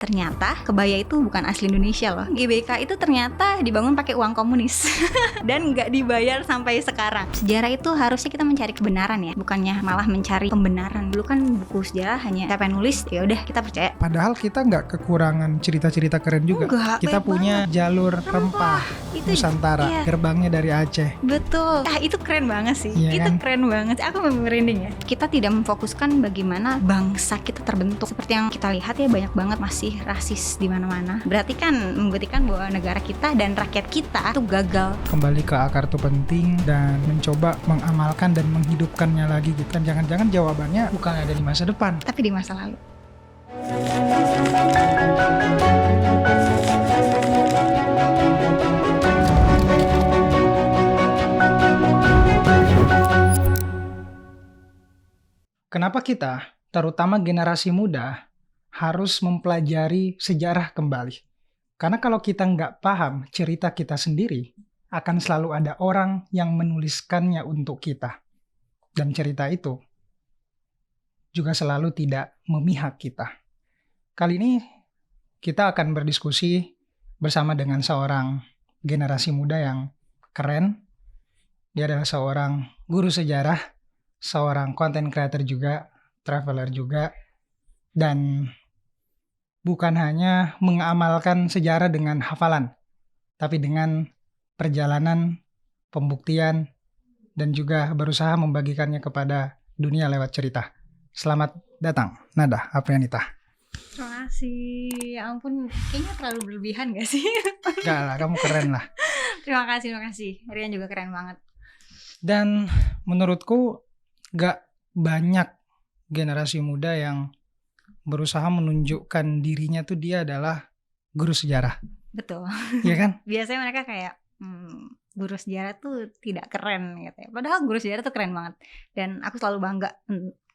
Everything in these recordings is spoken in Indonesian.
Ternyata kebaya itu bukan asli Indonesia loh. GBK itu ternyata dibangun pakai uang komunis dan nggak dibayar sampai sekarang. Sejarah itu harusnya kita mencari kebenaran ya, bukannya malah mencari pembenaran. Dulu kan buku sejarah hanya siapa yang nulis, ya udah kita percaya. Padahal kita nggak kekurangan cerita-cerita keren juga. Enggak, kita punya banget. Jalur rempah Itu Nusantara, iya. Gerbangnya dari Aceh. Betul. Itu keren banget sih. Iya Itu kan? keren banget. Aku merinding ya. Kita tidak memfokuskan bagaimana bangsa kita terbentuk. Seperti yang kita lihat ya, banyak banget masih rasis di mana-mana. Berarti kan membuktikan bahwa negara kita dan rakyat kita tuh gagal. Kembali ke akar tuh penting dan mencoba mengamalkan dan menghidupkannya lagi gitu. Dan jangan-jangan jawabannya bukan ada di masa depan, Tapi di masa lalu. Kenapa kita, terutama generasi muda, harus mempelajari sejarah kembali? Karena kalau kita nggak paham cerita kita sendiri, akan selalu ada orang yang menuliskannya untuk kita. Dan cerita itu juga selalu tidak memihak kita. Kali ini kita akan berdiskusi bersama dengan seorang generasi muda yang keren. Dia adalah seorang guru sejarah, seorang content creator juga, traveler juga, dan bukan hanya mengamalkan sejarah dengan hafalan, tapi dengan perjalanan, pembuktian, dan juga berusaha membagikannya kepada dunia lewat cerita. Selamat datang, Nada Aprianita. Terima kasih. Ya ampun, kayaknya terlalu berlebihan gak sih? Enggak lah, kamu keren lah. Terima kasih. Rian juga keren banget. Dan menurutku gak banyak generasi muda yang berusaha menunjukkan dirinya tuh dia adalah guru sejarah. Betul. Iya kan? Biasanya mereka kayak guru sejarah tuh tidak keren gitu ya. Padahal guru sejarah tuh keren banget. Dan aku selalu bangga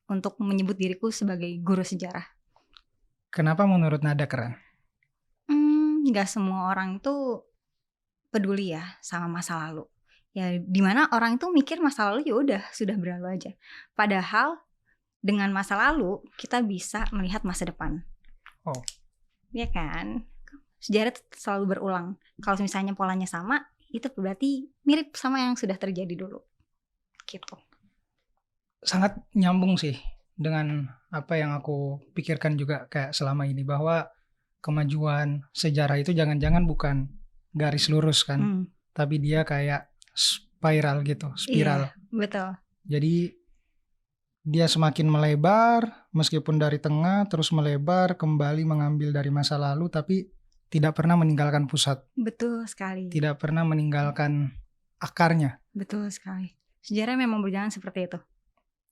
untuk menyebut diriku sebagai guru sejarah. Kenapa menurut Nada keren? Gak semua orang tuh peduli ya sama masa lalu. Ya dimana orang itu mikir masa lalu ya udah sudah berlalu aja. Padahal dengan masa lalu kita bisa melihat masa depan. Oh. Iya kan? Sejarah selalu berulang. Kalau misalnya polanya sama, itu berarti mirip sama yang sudah terjadi dulu. Gitu. Sangat nyambung sih dengan apa yang aku pikirkan juga kayak selama ini, bahwa kemajuan sejarah itu jangan-jangan bukan garis lurus kan, tapi dia kayak spiral gitu, spiral. Iya, betul. Jadi dia semakin melebar, meskipun dari tengah terus melebar, kembali mengambil dari masa lalu, tapi tidak pernah meninggalkan pusat. Betul sekali. Tidak pernah meninggalkan akarnya. Betul sekali. Sejarah memang berjalan seperti itu.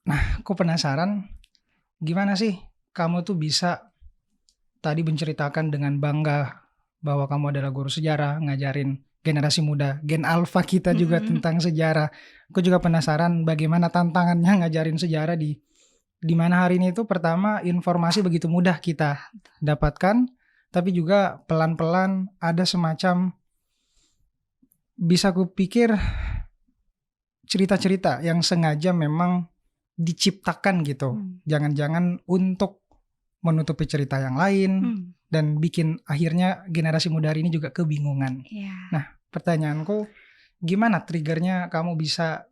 Nah, aku penasaran, gimana sih kamu tuh bisa tadi menceritakan dengan bangga bahwa kamu adalah guru sejarah, ngajarin generasi muda, gen alpha kita juga tentang sejarah. Aku juga penasaran bagaimana tantangannya ngajarin sejarah di mana hari ini itu pertama informasi begitu mudah kita dapatkan, tapi juga pelan-pelan ada semacam, bisa kupikir cerita-cerita yang sengaja memang diciptakan gitu. Jangan-jangan untuk menutupi cerita yang lain dan bikin akhirnya generasi muda hari ini juga kebingungan. Nah, pertanyaanku, gimana triggernya kamu bisa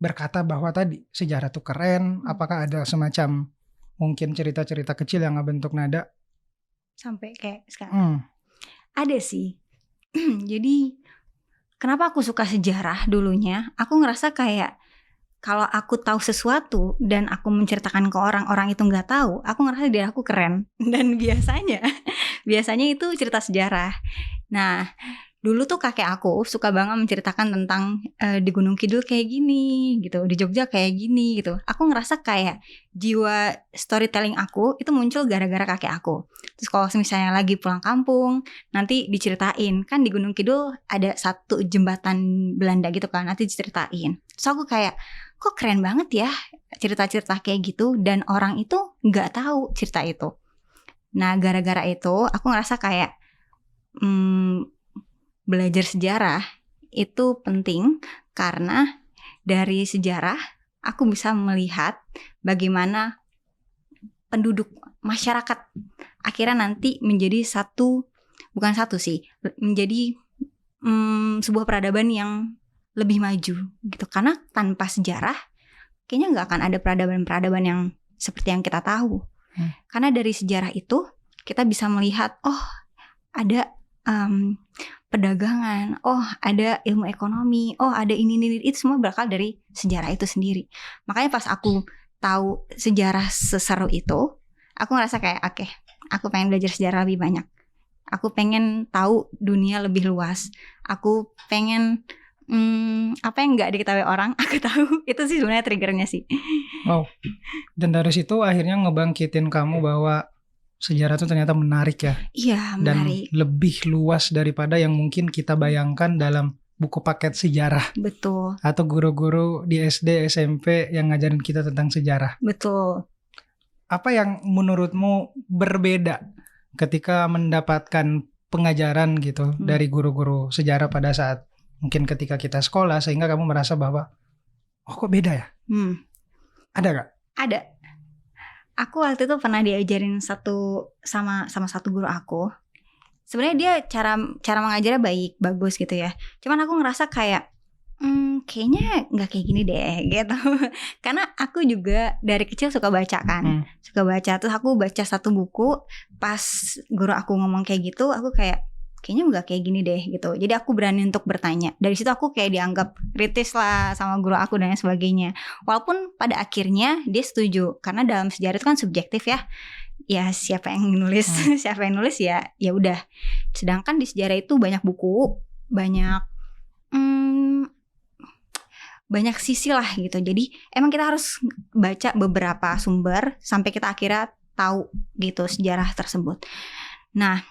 berkata bahwa tadi sejarah tuh keren? Apakah ada semacam mungkin cerita-cerita kecil yang ngebentuk Nada sampai kayak sekarang? Ada sih. Jadi kenapa aku suka sejarah dulunya? Aku ngerasa kayak kalau aku tahu sesuatu dan aku menceritakan ke orang itu nggak tahu, aku ngerasa diri aku keren. Dan biasanya itu cerita sejarah. Nah, dulu tuh kakek aku suka banget menceritakan tentang di Gunung Kidul kayak gini gitu, di Jogja kayak gini gitu. Aku ngerasa kayak jiwa storytelling aku itu muncul gara-gara kakek aku. Terus kalau misalnya lagi pulang kampung, nanti diceritain, kan di Gunung Kidul ada satu jembatan Belanda gitu kan, nanti diceritain. Terus aku kayak, kok keren banget ya cerita-cerita kayak gitu, dan orang itu nggak tahu cerita itu. Nah, gara-gara itu aku ngerasa kayak belajar sejarah itu penting, karena dari sejarah aku bisa melihat bagaimana penduduk masyarakat akhirnya nanti menjadi bukan satu sih, menjadi sebuah peradaban yang lebih maju gitu. Karena tanpa sejarah kayaknya nggak akan ada peradaban-peradaban yang seperti yang kita tahu. Karena dari sejarah itu kita bisa melihat, oh ada perdagangan, oh ada ilmu ekonomi, oh ada ini, itu semua berasal dari sejarah itu sendiri. Makanya pas aku tahu sejarah seseru itu, aku ngerasa kayak oke, aku pengen belajar sejarah lebih banyak. Aku pengen tahu dunia lebih luas. Aku pengen apa yang nggak diketahui orang, aku tahu. Itu sih sebenarnya triggernya sih. Wow. Dan dari situ akhirnya ngebangkitin kamu bahwa sejarah itu ternyata menarik ya. Iya, menarik. Dan lebih luas daripada yang mungkin kita bayangkan dalam buku paket sejarah. Betul. Atau guru-guru di SD, SMP yang ngajarin kita tentang sejarah. Betul. Apa yang menurutmu berbeda ketika mendapatkan pengajaran gitu dari guru-guru sejarah pada saat mungkin ketika kita sekolah, sehingga kamu merasa bahwa oh kok beda ya? Ada gak? Ada. Aku waktu itu pernah diajarin sama satu guru aku. Sebenarnya dia cara mengajarnya bagus gitu ya. Cuman aku ngerasa kayak kayaknya nggak kayak gini deh gitu. Karena aku juga dari kecil suka baca kan, suka baca. Terus aku baca satu buku, pas guru aku ngomong kayak gitu, aku kayak kayaknya nggak kayak gini deh gitu. Jadi aku berani untuk bertanya. Dari situ aku kayak dianggap kritis lah sama guru aku dan sebagainya. Walaupun pada akhirnya dia setuju, karena dalam sejarah itu kan subjektif ya. Ya siapa yang nulis, siapa yang nulis ya udah. Sedangkan di sejarah itu banyak buku, banyak sisi lah gitu. Jadi emang kita harus baca beberapa sumber sampai kita akhirnya tahu gitu sejarah tersebut. Nah,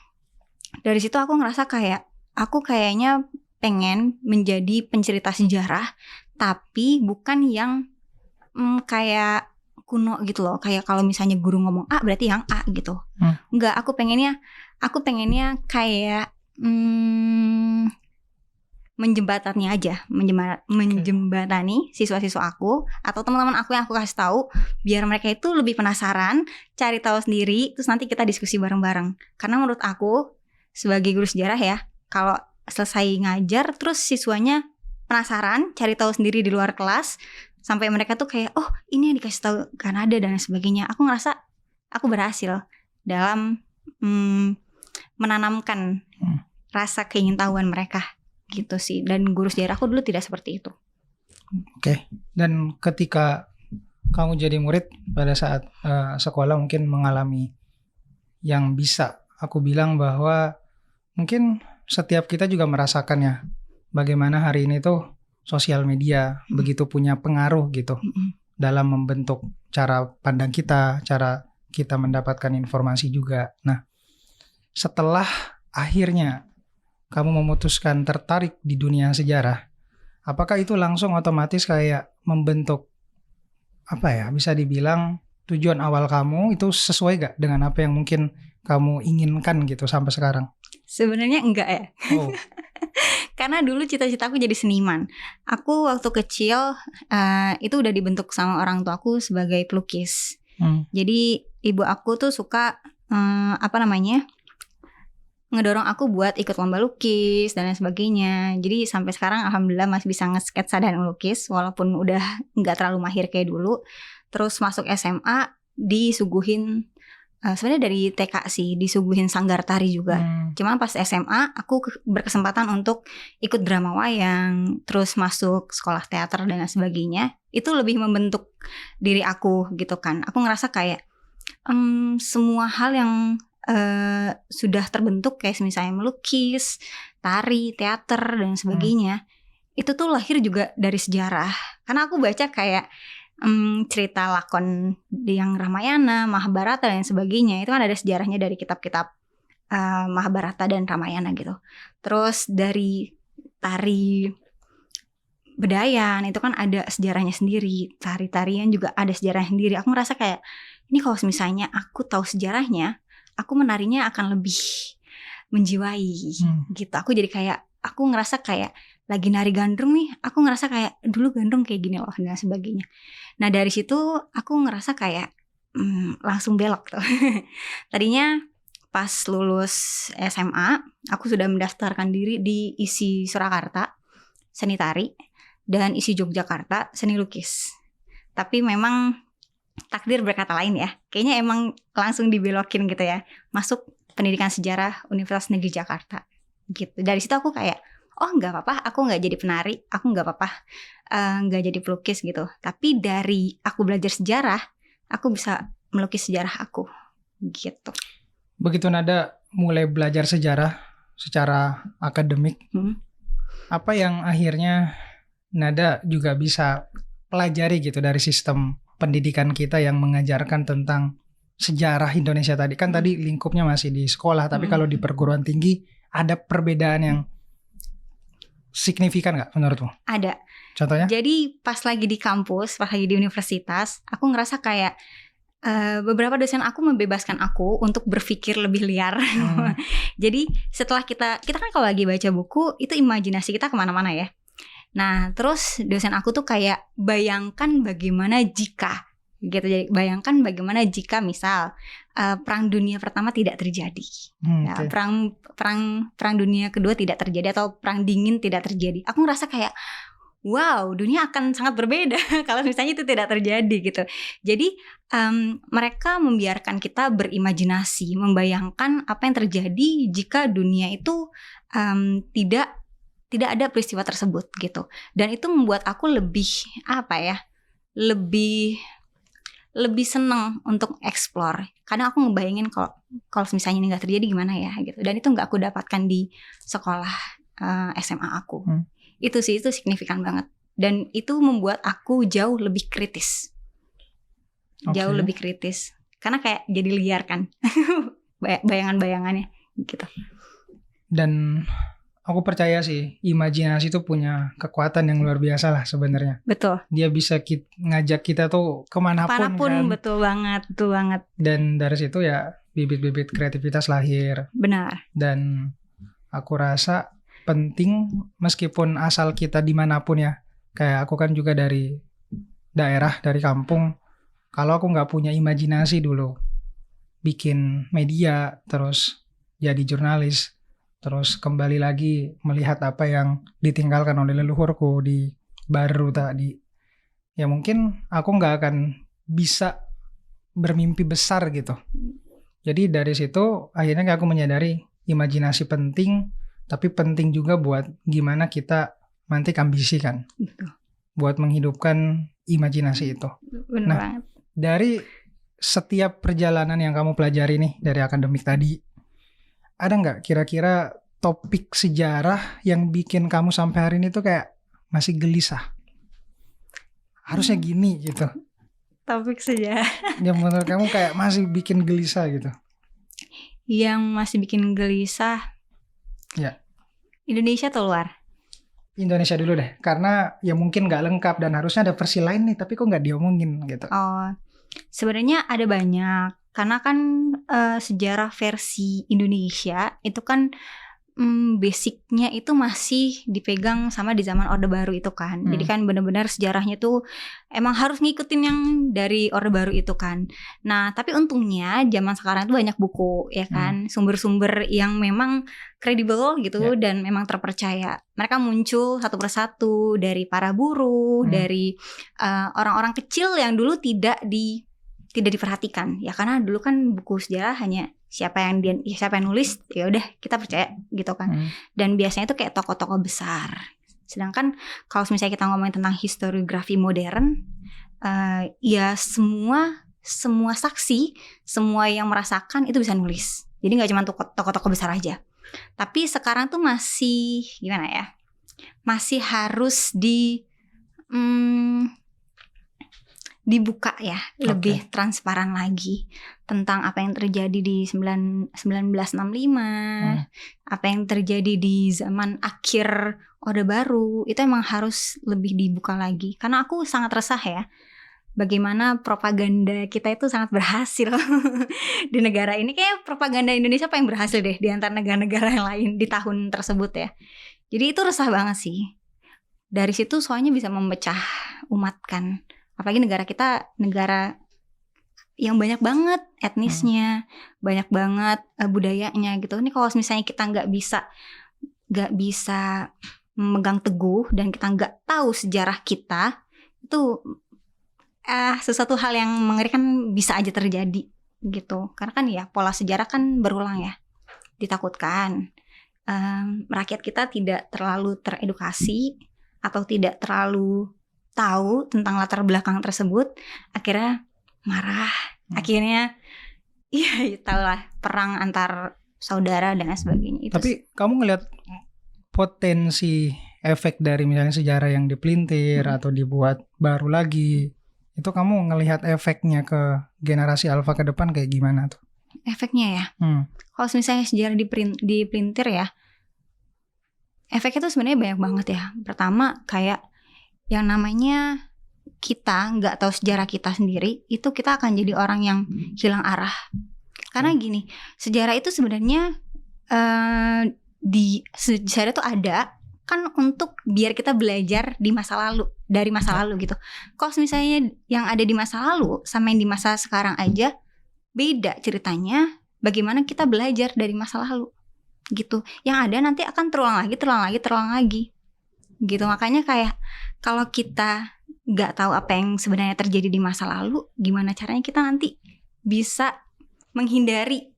dari situ aku ngerasa kayak aku kayaknya pengen menjadi pencerita sejarah, tapi bukan yang kayak kuno gitu loh. Kayak kalau misalnya guru ngomong A berarti yang A gitu. Enggak, aku pengennya kayak menjembatani aja, menjembatani siswa-siswa aku atau teman-teman aku yang aku kasih tahu, biar mereka itu lebih penasaran, cari tahu sendiri, terus nanti kita diskusi bareng-bareng. Karena menurut aku sebagai guru sejarah ya, kalau selesai ngajar terus siswanya penasaran, cari tahu sendiri di luar kelas, sampai mereka tuh kayak oh ini yang dikasih tahu Kanada dan sebagainya. Aku ngerasa aku berhasil dalam menanamkan rasa keingintahuan mereka gitu sih. Dan guru sejarah aku dulu tidak seperti itu. Oke. Dan ketika kamu jadi murid pada saat sekolah mungkin mengalami yang bisa aku bilang bahwa mungkin setiap kita juga merasakan ya bagaimana hari ini tuh sosial media begitu punya pengaruh gitu dalam membentuk cara pandang kita, cara kita mendapatkan informasi juga. Nah, setelah akhirnya kamu memutuskan tertarik di dunia sejarah, apakah itu langsung otomatis kayak membentuk apa ya, bisa dibilang tujuan awal kamu itu sesuai gak dengan apa yang mungkin kamu inginkan gitu sampai sekarang? Sebenarnya enggak ya. Oh. Karena dulu cita-citaku jadi seniman. Aku waktu kecil itu udah dibentuk sama orang tuaku sebagai pelukis. Jadi ibu aku tuh suka ngedorong aku buat ikut lomba lukis dan lain sebagainya. Jadi sampai sekarang alhamdulillah masih bisa nge-sketsa dan melukis walaupun udah nggak terlalu mahir kayak dulu. Terus masuk SMA disuguhin sebenarnya dari TK sih disuguhin sanggar tari juga. Cuman pas SMA aku berkesempatan untuk ikut drama wayang, terus masuk sekolah teater dan lain sebagainya. Itu lebih membentuk diri aku gitu kan. Aku ngerasa kayak semua hal yang sudah terbentuk kayak misalnya melukis, tari, teater dan sebagainya, itu tuh lahir juga dari sejarah. Karena aku baca kayak cerita lakon yang Ramayana, Mahabharata dan sebagainya, itu kan ada sejarahnya dari kitab-kitab Mahabharata dan Ramayana gitu. Terus dari tari Bedayan itu kan ada sejarahnya sendiri, tari-tarian juga ada sejarahnya sendiri. Aku ngerasa kayak ini kalau misalnya aku tahu sejarahnya, aku menarinya akan lebih menjiwai gitu. Aku jadi kayak aku ngerasa kayak lagi nari gandrung nih, aku ngerasa kayak dulu gandrung kayak gini loh dan sebagainya. Nah dari situ aku ngerasa kayak langsung belok tuh. Tadinya pas lulus SMA, aku sudah mendaftarkan diri di ISI Surakarta, seni tari, dan ISI Yogyakarta, seni lukis. Tapi memang takdir berkata lain ya. Kayaknya emang langsung dibelokin gitu ya. Masuk pendidikan sejarah Universitas Negeri Jakarta. Gitu. Dari situ aku kayak, oh nggak apa-apa, aku nggak jadi penari, aku nggak apa-apa, nggak jadi pelukis gitu. Tapi dari aku belajar sejarah, aku bisa melukis sejarah aku. Gitu. Begitu Nada mulai belajar sejarah secara akademik, apa yang akhirnya Nada juga bisa pelajari gitu dari sistem pendidikan kita yang mengajarkan tentang sejarah Indonesia tadi? Kan tadi lingkupnya masih di sekolah, tapi kalau di perguruan tinggi ada perbedaan yang signifikan nggak menurutmu? Ada. Contohnya? Jadi pas lagi di kampus, pas lagi di universitas, aku ngerasa kayak beberapa dosen aku membebaskan aku untuk berpikir lebih liar. Jadi setelah kita kan kalau lagi baca buku itu imajinasi kita kemana-mana ya. Nah terus dosen aku tuh kayak bayangkan bagaimana jika gitu. Jadi bayangkan bagaimana jika misal perang dunia pertama tidak terjadi, nah, perang dunia kedua tidak terjadi, atau perang dingin tidak terjadi. Aku ngerasa kayak wow, dunia akan sangat berbeda kalau misalnya itu tidak terjadi gitu. Jadi mereka membiarkan kita berimajinasi, membayangkan apa yang terjadi jika dunia itu tidak ada peristiwa tersebut gitu. Dan itu membuat aku lebih lebih senang untuk explore. Karena aku ngebayangin kalau misalnya ini nggak terjadi gimana ya gitu. Dan itu nggak aku dapatkan di sekolah SMA aku. Itu signifikan banget. Dan itu membuat aku jauh lebih kritis. Jauh lebih kritis. Karena kayak jadi liar kan. Bayangan-bayangannya gitu. Dan aku percaya sih imajinasi itu punya kekuatan yang luar biasa lah sebenarnya. Betul. Dia bisa ngajak kita tuh kemanapun kan. Betul banget. Dan dari situ ya bibit-bibit kreativitas lahir. Benar. Dan aku rasa penting meskipun asal kita dimanapun ya. Kayak aku kan juga dari daerah, dari kampung. Kalau aku nggak punya imajinasi dulu, bikin media, terus jadi jurnalis, terus kembali lagi melihat apa yang ditinggalkan oleh leluhurku di Baru tadi, ya mungkin aku nggak akan bisa bermimpi besar gitu. Jadi dari situ akhirnya aku menyadari imajinasi penting, tapi penting juga buat gimana kita mantik ambisi kan. Betul. Buat menghidupkan imajinasi itu. Benar banget. Dari setiap perjalanan yang kamu pelajari nih dari akademik tadi, ada nggak kira-kira topik sejarah yang bikin kamu sampai hari ini tuh kayak masih gelisah? Harusnya gini gitu. Topik sejarah. Yang menurut kamu kayak masih bikin gelisah gitu? Yang masih bikin gelisah? Ya. Indonesia atau luar? Indonesia dulu deh, karena ya mungkin nggak lengkap dan harusnya ada versi lain nih, tapi kok nggak diomongin gitu. Oh, sebenarnya ada banyak, karena kan sejarah versi Indonesia itu kan basicnya itu masih dipegang sama di zaman Orde Baru itu kan. Jadi kan benar-benar sejarahnya tuh emang harus ngikutin yang dari Orde Baru itu kan. Nah tapi untungnya zaman sekarang itu banyak buku ya kan, sumber-sumber yang memang kredibel gitu dan memang terpercaya. Mereka muncul satu persatu dari para buruh, dari orang-orang kecil yang dulu tidak diperhatikan ya, karena dulu kan buku sejarah hanya siapa yang nulis ya udah kita percaya gitu kan. Dan biasanya itu kayak tokoh-tokoh besar. Sedangkan kalau misalnya kita ngomongin tentang historiografi modern, ya semua saksi, semua yang merasakan itu bisa nulis. Jadi nggak cuma tokoh-tokoh besar aja. Tapi sekarang tuh masih gimana ya? Masih harus dibuka ya, lebih transparan lagi tentang apa yang terjadi di 1965, apa yang terjadi di zaman akhir Orde Baru, itu emang harus lebih dibuka lagi. Karena aku sangat resah ya, bagaimana propaganda kita itu sangat berhasil di negara ini. Kayak propaganda Indonesia paling berhasil deh di antara negara-negara yang lain di tahun tersebut ya. Jadi itu resah banget sih. Dari situ soalnya bisa memecah umat kan. Apalagi negara kita negara yang banyak banget etnisnya, banyak banget budayanya gitu. Ini kalau misalnya kita nggak bisa memegang teguh dan kita nggak tahu sejarah kita, itu sesuatu hal yang mengerikan bisa aja terjadi gitu. Karena kan ya pola sejarah kan berulang ya, ditakutkan rakyat kita tidak terlalu teredukasi atau tidak terlalu tahu tentang latar belakang tersebut, akhirnya marah, akhirnya ya tahulah perang antar saudara dan sebagainya. Tapi kamu ngelihat potensi efek dari misalnya sejarah yang dipelintir atau dibuat baru lagi, itu kamu ngelihat efeknya ke generasi alfa ke depan kayak gimana tuh? Efeknya ya, kalau misalnya sejarah dipelintir ya, efeknya tuh sebenarnya banyak banget ya. Pertama kayak yang namanya kita nggak tahu sejarah kita sendiri, itu kita akan jadi orang yang hilang arah. Karena gini, sejarah itu sebenarnya sejarah itu ada kan untuk biar kita belajar di masa lalu, dari masa lalu gitu. Kalau misalnya yang ada di masa lalu sama yang di masa sekarang aja beda ceritanya, bagaimana kita belajar dari masa lalu gitu. Yang ada nanti akan terulang lagi gitu. Makanya kayak kalau kita nggak tahu apa yang sebenarnya terjadi di masa lalu, gimana caranya kita nanti bisa menghindari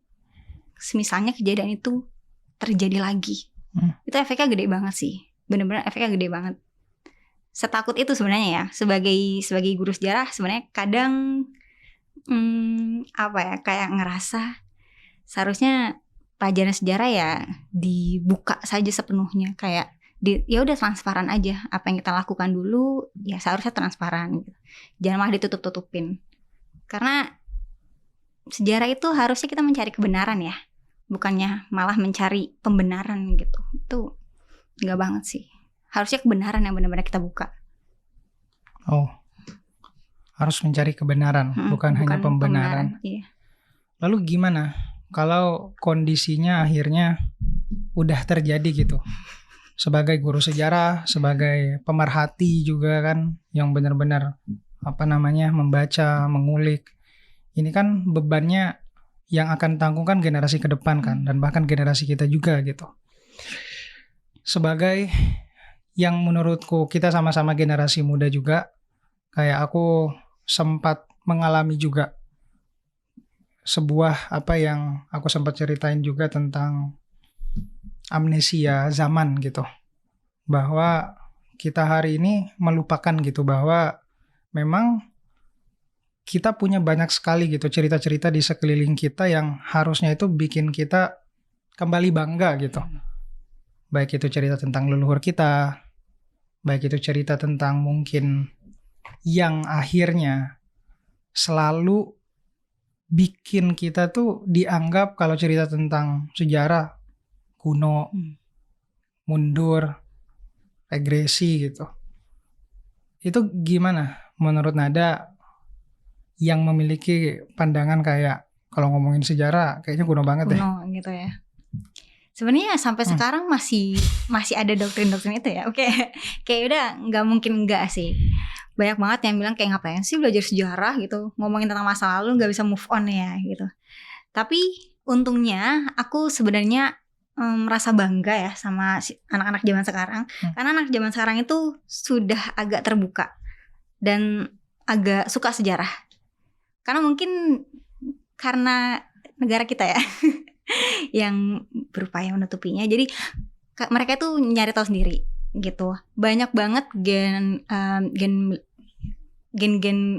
misalnya kejadian itu terjadi lagi. Itu efeknya gede banget sih, bener-bener efeknya gede banget. Setakut itu sebenarnya ya, sebagai guru sejarah sebenarnya kadang kayak ngerasa seharusnya pelajaran sejarah ya dibuka saja sepenuhnya, kayak ya udah transparan aja, apa yang kita lakukan dulu ya seharusnya transparan gitu. Jangan malah ditutup-tutupin. Karena sejarah itu harusnya kita mencari kebenaran ya, bukannya malah mencari pembenaran gitu. Itu enggak banget sih. Harusnya kebenaran yang benar-benar kita buka. Oh, harus mencari kebenaran, bukan hanya pembenaran. Iya. Lalu gimana kalau kondisinya akhirnya udah terjadi gitu? Sebagai guru sejarah, sebagai pemerhati juga kan, yang benar-benar membaca, mengulik. Ini kan bebannya yang akan tanggungkan generasi ke depan kan, dan bahkan generasi kita juga gitu. Sebagai yang menurutku kita sama-sama generasi muda juga, kayak aku sempat mengalami juga sebuah yang aku sempat ceritain juga tentang amnesia zaman gitu, bahwa kita hari ini melupakan gitu bahwa memang kita punya banyak sekali gitu cerita-cerita di sekeliling kita yang harusnya itu bikin kita kembali bangga gitu. Baik itu cerita tentang leluhur kita, baik itu cerita tentang mungkin yang akhirnya selalu bikin kita tuh dianggap kalau cerita tentang sejarah kuno, mundur, regresi gitu. Itu gimana menurut Nada yang memiliki pandangan kayak kalau ngomongin sejarah kayaknya kuno banget kuno gitu ya. Sebenarnya sampai sekarang masih ada doktrin-doktrin itu ya. Oke, kayak udah nggak mungkin nggak sih. Banyak banget yang bilang kayak ngapain sih belajar sejarah gitu, ngomongin tentang masa lalu nggak bisa move on ya gitu. Tapi untungnya aku sebenarnya merasa bangga ya sama anak-anak zaman sekarang, karena anak zaman sekarang itu sudah agak terbuka dan agak suka sejarah. Karena mungkin karena negara kita ya yang berupaya menutupinya, jadi mereka tuh nyari tahu sendiri gitu. Banyak banget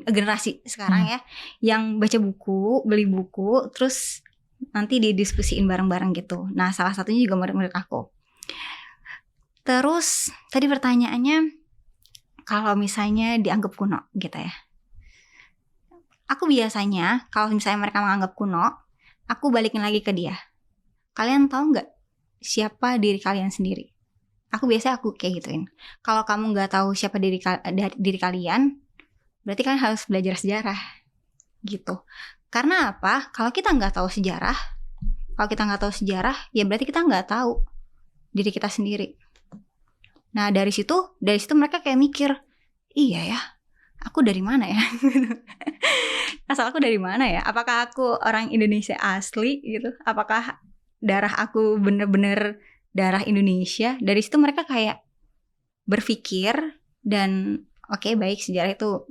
generasi sekarang ya yang baca buku, beli buku, terus nanti didiskusiin bareng-bareng gitu. Nah, salah satunya juga murid-murid aku. Terus tadi pertanyaannya, kalau misalnya dianggap kuno gitu ya. Aku biasanya kalau misalnya mereka menganggap kuno, aku balikin lagi ke dia. Kalian tahu nggak siapa diri kalian sendiri? Aku kayak gituin. Kalau kamu nggak tahu siapa diri kalian, berarti kalian harus belajar sejarah gitu. Karena apa? Kalau kita nggak tahu sejarah, ya berarti kita nggak tahu diri kita sendiri. Nah dari situ mereka kayak mikir, iya ya, aku dari mana ya? Asal aku dari mana ya? Apakah aku orang Indonesia asli gitu? Apakah darah aku bener-bener darah Indonesia? Dari situ mereka kayak berpikir dan oke, baik, sejarah itu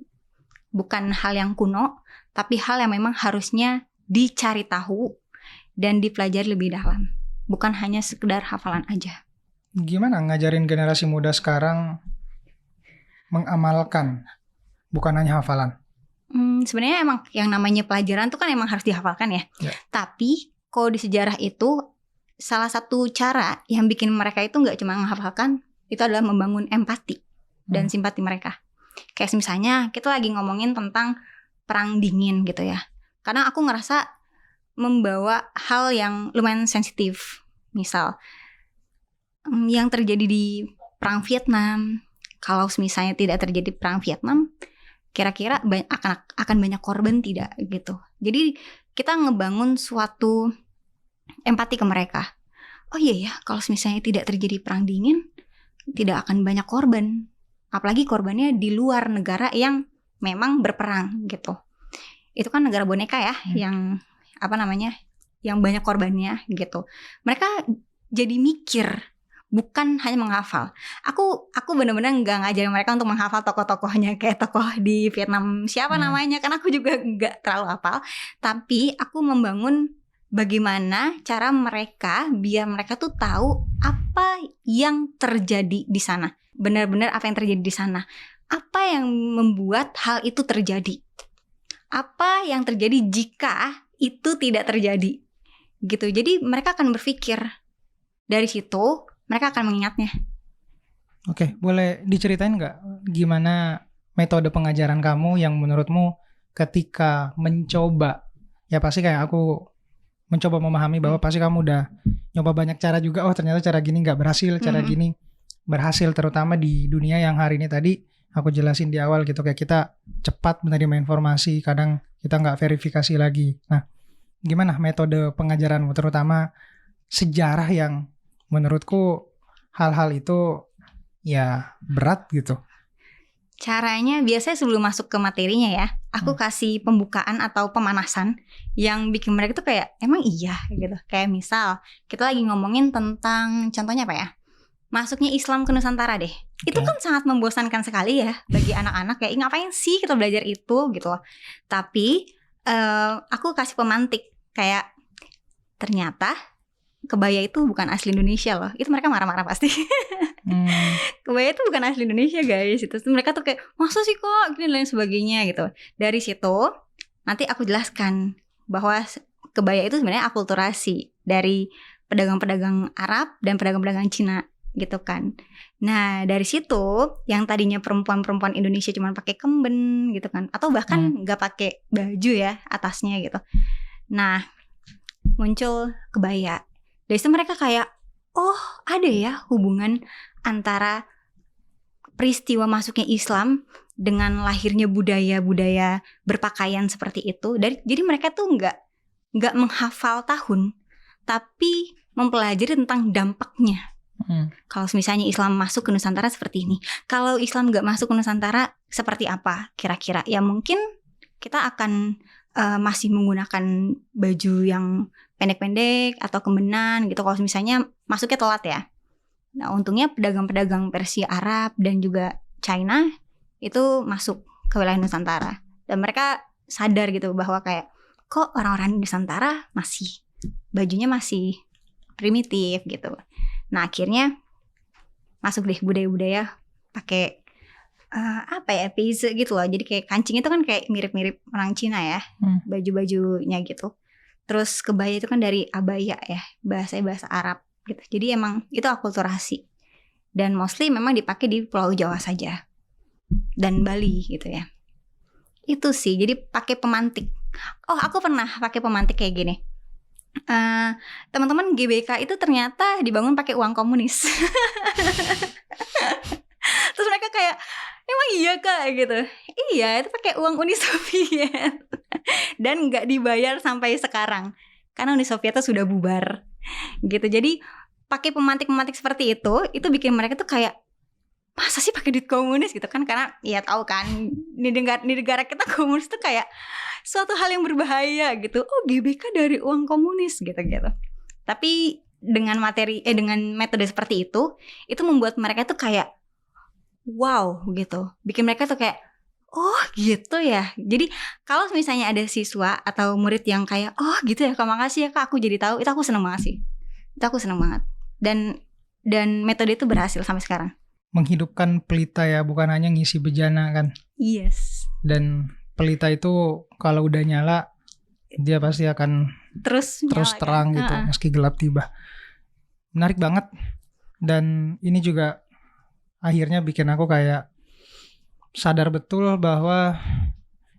bukan hal yang kuno, tapi hal yang memang harusnya dicari tahu dan dipelajari lebih dalam. Bukan hanya sekedar hafalan aja. Gimana ngajarin generasi muda sekarang mengamalkan, bukan hanya hafalan? Sebenarnya emang yang namanya pelajaran tuh kan emang harus dihafalkan ya. Tapi kalau di sejarah itu salah satu cara yang bikin mereka itu nggak cuma menghafalkan, itu adalah membangun empati dan simpati mereka. Kayak misalnya kita lagi ngomongin tentang perang dingin gitu ya. Karena aku ngerasa membawa hal yang lumayan sensitif. Misal yang terjadi di perang Vietnam. Kalau misalnya tidak terjadi perang Vietnam, kira-kira akan banyak korban tidak gitu. Jadi kita ngebangun suatu empati ke mereka. Oh iya ya, kalau misalnya tidak terjadi perang dingin, tidak akan banyak korban. Apalagi korbannya di luar negara yang memang berperang gitu. Itu kan negara boneka ya, yang yang banyak korbannya gitu. Mereka jadi mikir, bukan hanya menghafal. Aku benar-benar nggak ngajarin mereka untuk menghafal tokoh-tokohnya kayak tokoh di Vietnam siapa namanya, karena aku juga nggak terlalu hafal. Tapi aku membangun bagaimana cara mereka biar mereka tuh tahu apa yang terjadi di sana. Benar-benar apa yang terjadi di sana. Apa yang membuat hal itu terjadi? Apa yang terjadi jika itu tidak terjadi? Gitu. Jadi mereka akan berpikir. Dari situ mereka akan mengingatnya. Oke, boleh diceritain nggak gimana metode pengajaran kamu yang menurutmu ketika mencoba, ya pasti kayak aku mencoba memahami bahwa pasti kamu udah nyoba banyak cara juga, oh ternyata cara gini nggak berhasil, cara gini berhasil, terutama di dunia yang hari ini tadi aku jelasin di awal gitu, kayak kita cepat menerima informasi, kadang kita nggak verifikasi lagi. Nah, gimana metode pengajaranmu, terutama sejarah yang menurutku hal-hal itu ya berat gitu? Caranya biasanya sebelum masuk ke materinya ya, aku kasih pembukaan atau pemanasan yang bikin mereka tuh kayak emang iya gitu. Kayak misal kita lagi ngomongin tentang contohnya apa ya? Masuknya Islam ke Nusantara deh. Itu kan sangat membosankan sekali ya bagi anak-anak, kayak ngapain sih kita belajar itu gitu loh. Tapi aku kasih pemantik kayak ternyata kebaya itu bukan asli Indonesia loh. Itu mereka marah-marah pasti. Kebaya itu bukan asli Indonesia guys. Itu mereka tuh kayak masa sih kok gini dan lain sebagainya gitu. Dari situ nanti aku jelaskan bahwa kebaya itu sebenarnya akulturasi dari pedagang-pedagang Arab dan pedagang-pedagang Cina gitu kan. Nah dari situ yang tadinya perempuan-perempuan Indonesia cuma pakai kemben gitu kan, atau bahkan nggak pakai baju ya atasnya gitu. Nah muncul kebaya. Dari situ mereka kayak, oh ada ya hubungan antara peristiwa masuknya Islam dengan lahirnya budaya-budaya berpakaian seperti itu. Jadi mereka tuh nggak menghafal tahun, tapi mempelajari tentang dampaknya. Kalau misalnya Islam masuk ke Nusantara seperti ini, kalau Islam nggak masuk ke Nusantara seperti apa kira-kira? Ya mungkin kita akan masih menggunakan baju yang pendek-pendek atau kembenan gitu. Kalau misalnya masuknya telat ya. Nah untungnya pedagang-pedagang Persia, Arab dan juga China itu masuk ke wilayah Nusantara. Dan mereka sadar gitu bahwa kayak kok orang-orang Nusantara masih bajunya masih primitif gitu. Nah akhirnya masuk deh budaya-budaya pakai peise gitu loh. Jadi kayak kancing itu kan kayak mirip-mirip orang Cina ya, baju-bajunya gitu. Terus kebaya itu kan dari abaya ya, bahasa Arab gitu. Jadi emang itu akulturasi. Dan mostly memang dipakai di Pulau Jawa saja dan Bali gitu ya. Itu sih, jadi pakai pemantik. Oh aku pernah pakai pemantik kayak gini. Teman-teman GBK itu ternyata dibangun pakai uang komunis. Terus mereka kayak emang iya kak gitu. Iya itu pakai uang Uni Soviet. Dan gak dibayar sampai sekarang karena Uni Sovietnya sudah bubar gitu. Jadi pakai pemantik-pemantik seperti itu bikin mereka tuh kayak masa sih pakai duit komunis gitu kan, karena ya tahu kan di negara kita komunis tuh kayak suatu hal yang berbahaya gitu. Oh, GBK dari uang komunis gitu-gitu. Tapi dengan dengan metode seperti itu membuat mereka tuh kayak wow gitu. Bikin mereka tuh kayak oh gitu ya. Jadi kalau misalnya ada siswa atau murid yang kayak oh gitu ya Kak, makasih ya Kak, aku jadi tahu, itu aku seneng banget sih. Itu aku seneng banget. Dan metode itu berhasil sampai sekarang. Menghidupkan pelita ya, bukan hanya ngisi bejana kan. Yes. Dan pelita itu kalau udah nyala dia pasti akan terus terang kan? Gitu, meski gelap tiba. Menarik banget. Dan ini juga akhirnya bikin aku kayak sadar betul bahwa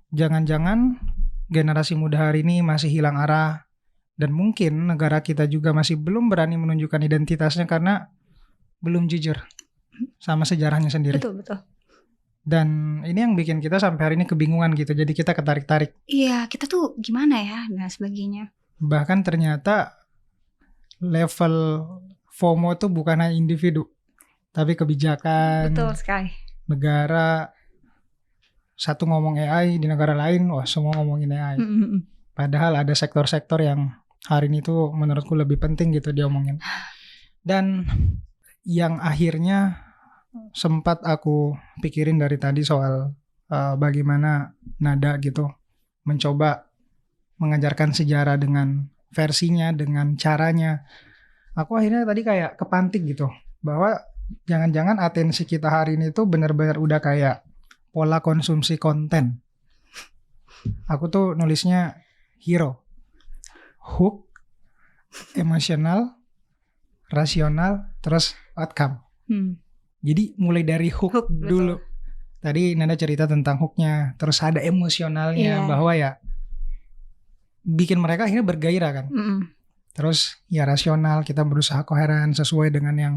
jangan-jangan generasi muda hari ini masih hilang arah, dan mungkin negara kita juga masih belum berani menunjukkan identitasnya karena belum jujur sama sejarahnya sendiri. Betul. Dan ini yang bikin kita sampai hari ini kebingungan gitu. Jadi kita ketarik-tarik. Iya, kita tuh gimana ya dan sebagainya. Bahkan ternyata level FOMO tuh bukan hanya individu, tapi kebijakan. Betul sekali. Negara, satu ngomong AI, di negara lain wah semua ngomongin AI. Padahal ada sektor-sektor yang hari ini tuh menurutku lebih penting gitu diomongin. Dan yang akhirnya sempat aku pikirin dari tadi soal bagaimana Nada gitu mencoba mengajarkan sejarah dengan versinya, dengan caranya. Aku akhirnya tadi kayak kepantik gitu bahwa jangan-jangan atensi kita hari ini tuh benar-benar udah kayak pola konsumsi konten. Aku tuh nulisnya hero, hook, emosional, rasional, terus outcome. Jadi mulai dari hook dulu. Betul. Tadi Nada cerita tentang hooknya, terus ada emosionalnya bahwa ya bikin mereka akhirnya bergairah kan. Terus ya rasional, kita berusaha koheren sesuai dengan yang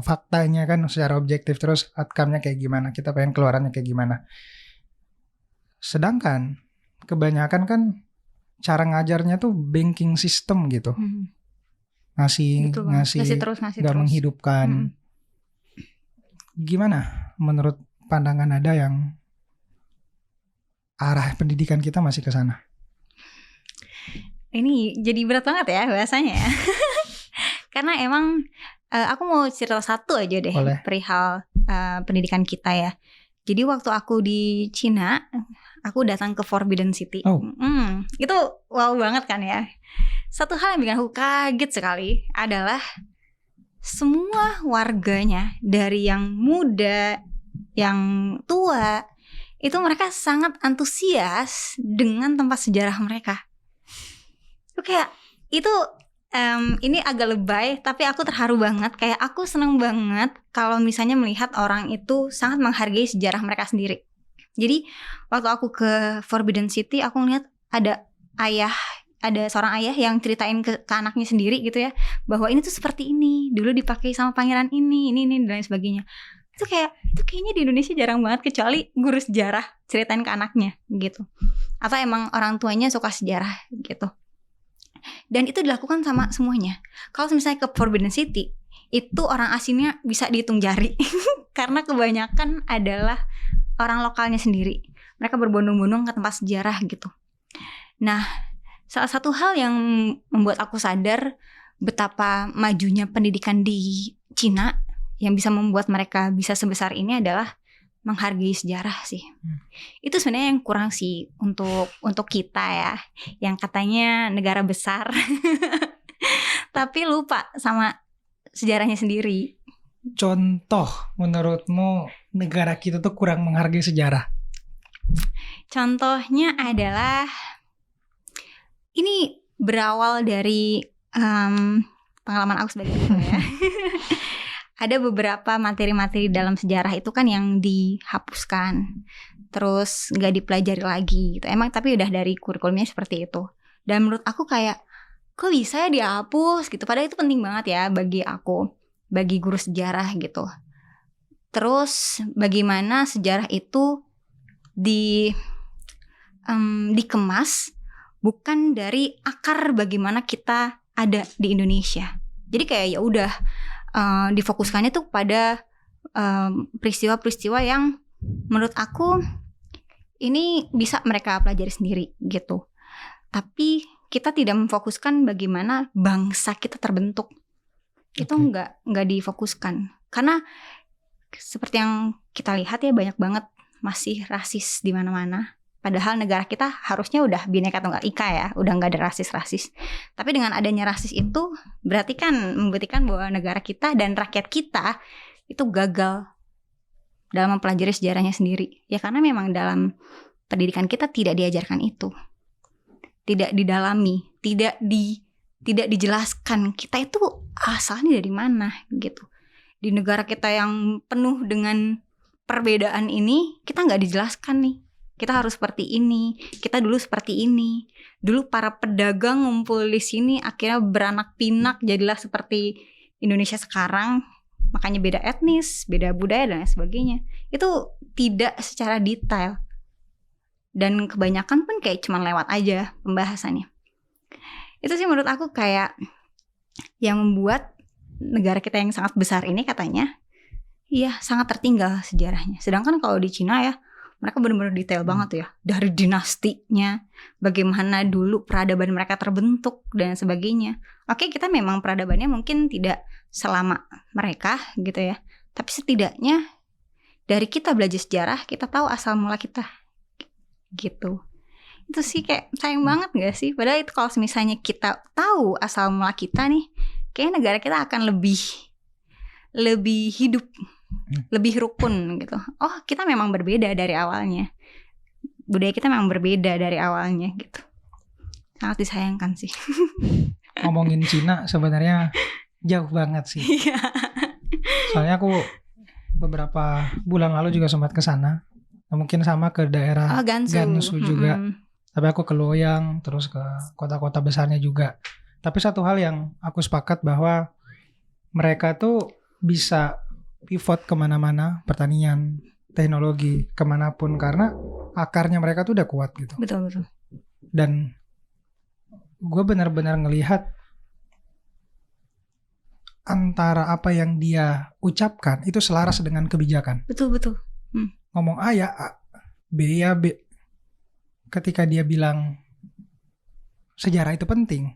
faktanya kan secara objektif. Terus outcome-nya kayak gimana, kita pengen keluarannya kayak gimana. Sedangkan kebanyakan kan cara ngajarnya tuh banking system gitu. Ngasih terus, gak menghidupkan. Gimana menurut pandangan Nada yang arah pendidikan kita masih ke sana? Ini jadi berat banget ya bahasanya ya. Karena emang aku mau cerita satu aja deh. Boleh. Perihal pendidikan kita ya. Jadi waktu aku di Cina, aku datang ke Forbidden City. Itu wow banget kan ya. Satu hal yang bikin aku kaget sekali adalah semua warganya, dari yang muda, yang tua, itu mereka sangat antusias dengan tempat sejarah mereka. Itu kayak itu ini agak lebay, tapi aku terharu banget. Kayak aku seneng banget kalau misalnya melihat orang itu sangat menghargai sejarah mereka sendiri. Jadi waktu aku ke Forbidden City, aku ngeliat ada seorang ayah yang ceritain ke anaknya sendiri gitu ya, bahwa ini tuh seperti ini, dulu dipakai sama pangeran ini dan lain sebagainya. Itu kayaknya di Indonesia jarang banget, kecuali guru sejarah ceritain ke anaknya gitu. Atau emang orang tuanya suka sejarah gitu. Dan itu dilakukan sama semuanya. Kalau misalnya ke Forbidden City, itu orang asingnya bisa dihitung jari. Karena kebanyakan adalah orang lokalnya sendiri. Mereka berbondong-bondong ke tempat sejarah gitu. Nah, salah satu hal yang membuat aku sadar betapa majunya pendidikan di Cina yang bisa membuat mereka bisa sebesar ini adalah menghargai sejarah sih. Itu sebenarnya yang kurang sih untuk kita ya, yang katanya negara besar tapi lupa sama sejarahnya sendiri. Contoh menurutmu negara kita tuh kurang menghargai sejarah? Contohnya adalah, ini berawal dari pengalaman aku sebagai guru ya. Ada beberapa materi-materi dalam sejarah itu kan yang dihapuskan, terus gak dipelajari lagi gitu. Emang tapi udah dari kurikulumnya seperti itu. Dan menurut aku kayak, kok bisa ya dihapus gitu. Padahal itu penting banget ya bagi aku, bagi guru sejarah gitu. Terus bagaimana sejarah itu dikemas bukan dari akar bagaimana kita ada di Indonesia. Jadi kayak ya udah difokuskannya tuh pada peristiwa-peristiwa yang menurut aku ini bisa mereka pelajari sendiri gitu. Tapi kita tidak memfokuskan bagaimana bangsa kita terbentuk. Itu nggak difokuskan. Karena seperti yang kita lihat ya, banyak banget masih rasis di mana-mana. Padahal negara kita harusnya udah Bhinneka Tunggal Ika ya, udah nggak ada rasis-rasis. Tapi dengan adanya rasis itu berarti kan membuktikan bahwa negara kita dan rakyat kita itu gagal dalam mempelajari sejarahnya sendiri. Ya karena memang dalam pendidikan kita tidak diajarkan itu. Tidak didalami, tidak dijelaskan kita itu asalnya dari mana gitu. Di negara kita yang penuh dengan perbedaan ini, kita nggak dijelaskan nih. Kita harus seperti ini, kita dulu seperti ini. Dulu para pedagang ngumpul di sini, akhirnya beranak pinak, jadilah seperti Indonesia sekarang. Makanya beda etnis, beda budaya dan lain sebagainya. Itu tidak secara detail. Dan kebanyakan pun kayak cuman lewat aja pembahasannya. Itu sih menurut aku kayak yang membuat negara kita yang sangat besar ini katanya, iya sangat tertinggal sejarahnya. Sedangkan kalau di Cina ya, mereka benar-benar detail banget ya. Dari dinastinya, bagaimana dulu peradaban mereka terbentuk dan sebagainya. Oke, kita memang peradabannya mungkin tidak selama mereka gitu ya. Tapi setidaknya dari kita belajar sejarah, kita tahu asal mula kita gitu. Itu sih kayak sayang banget gak sih? Padahal itu kalau misalnya kita tahu asal mula kita nih, kayaknya negara kita akan lebih hidup, lebih rukun gitu. Oh, kita memang berbeda dari awalnya. Budaya kita memang berbeda dari awalnya gitu. Sangat disayangkan sih. Ngomongin Cina sebenarnya jauh banget sih. Soalnya aku beberapa bulan lalu juga sempat ke sana. Mungkin sama ke daerah Gansu juga. Tapi aku ke Luoyang, terus ke kota-kota besarnya juga. Tapi satu hal yang aku sepakat bahwa mereka tuh bisa pivot kemana-mana, pertanian, teknologi, kemanapun. Karena akarnya mereka tuh udah kuat gitu. Betul. Dan gue benar-benar ngelihat antara apa yang dia ucapkan itu selaras dengan kebijakan. Betul. Ngomong A ya A, B ya B. Ketika dia bilang sejarah itu penting,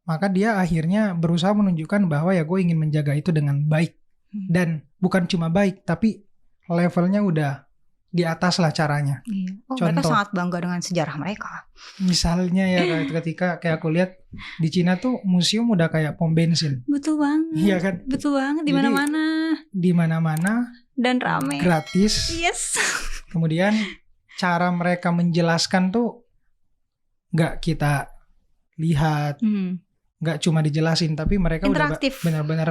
maka dia akhirnya berusaha menunjukkan bahwa ya gue ingin menjaga itu dengan baik. Dan bukan cuma baik, tapi levelnya udah di atas lah caranya. Iya. Oh, contoh, mereka sangat bangga dengan sejarah mereka. Misalnya ya ketika kayak aku lihat di Cina tuh museum udah kayak pom bensin. Betul banget. Iya kan? Betul banget, di Jadi, mana-mana. Di mana-mana Dan rame. Gratis. Yes. Kemudian cara mereka menjelaskan tuh nggak kita lihat, nggak cuma dijelasin, tapi mereka interaktif. Udah benar-benar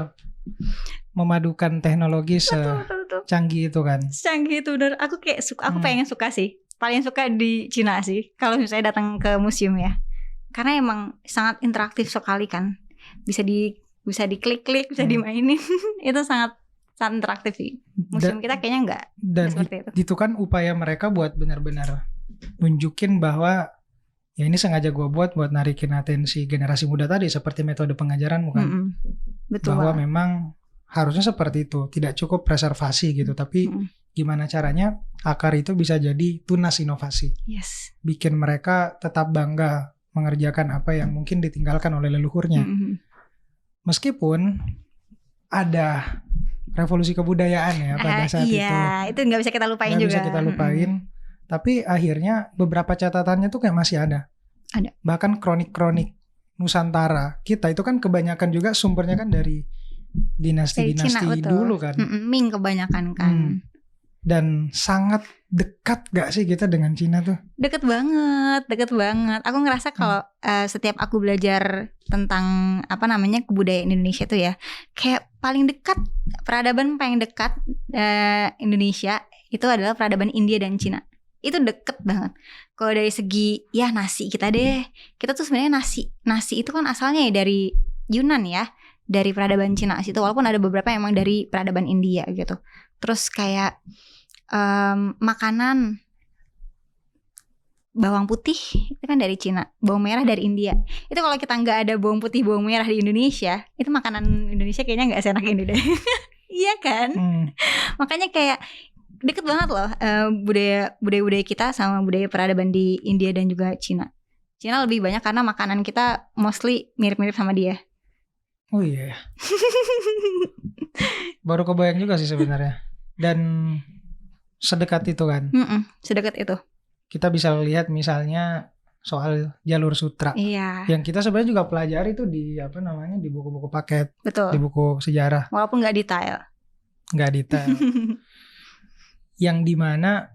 memadukan teknologi secanggih itu kan. Secanggih itu, dan aku kayak aku pengen suka sih, paling suka di Cina sih kalau misalnya datang ke museum ya, karena emang sangat interaktif sekali kan, bisa diklik-klik, bisa dimainin. Itu sangat interaktif sih. Museum kita kayaknya enggak seperti itu. Itu kan upaya mereka buat benar-benar nunjukin bahwa ya ini sengaja gue buat narikin atensi generasi muda tadi, seperti metode pengajaran bukan? Betul. Bahwa memang harusnya seperti itu, tidak cukup preservasi gitu, tapi gimana caranya akar itu bisa jadi tunas inovasi. Yes. Bikin mereka tetap bangga mengerjakan apa yang mungkin ditinggalkan oleh leluhurnya. Meskipun ada revolusi kebudayaan ya pada saat itu. Iya, itu nggak bisa kita lupain juga. Nggak bisa kita lupain. Tapi akhirnya beberapa catatannya tuh kayak masih ada. Bahkan kronik-kronik Nusantara kita itu kan kebanyakan juga sumbernya kan dari dinasti-dinasti dulu kan. Ming kebanyakan kan. Dan sangat dekat gak sih kita dengan Cina tuh? Deket banget. Aku ngerasa kalau setiap aku belajar tentang kebudayaan Indonesia tuh ya, kayak paling dekat, peradaban paling dekat Indonesia itu adalah peradaban India dan Cina. Itu deket banget. Kalau dari segi ya nasi kita deh, kita tuh sebenarnya nasi itu kan asalnya ya dari Yunan ya, dari peradaban Cina situ, walaupun ada beberapa yang emang dari peradaban India gitu. Terus kayak makanan bawang putih itu kan dari Cina, bawang merah dari India. Itu kalau kita nggak ada bawang putih bawang merah di Indonesia, itu makanan Indonesia kayaknya nggak seenak ini deh. Iya kan? Makanya kayak deket banget loh budaya kita sama budaya peradaban di India dan juga Cina. Cina lebih banyak karena makanan kita mostly mirip-mirip sama dia. Oh iya. Baru kebayang juga sih sebenarnya. Dan sedekat itu kan. Sedekat itu. Kita bisa lihat misalnya soal jalur sutra. Iya. Yang kita sebenarnya juga pelajari itu di di buku-buku paket. Betul. Di buku sejarah. Walaupun nggak detail. Yang dimana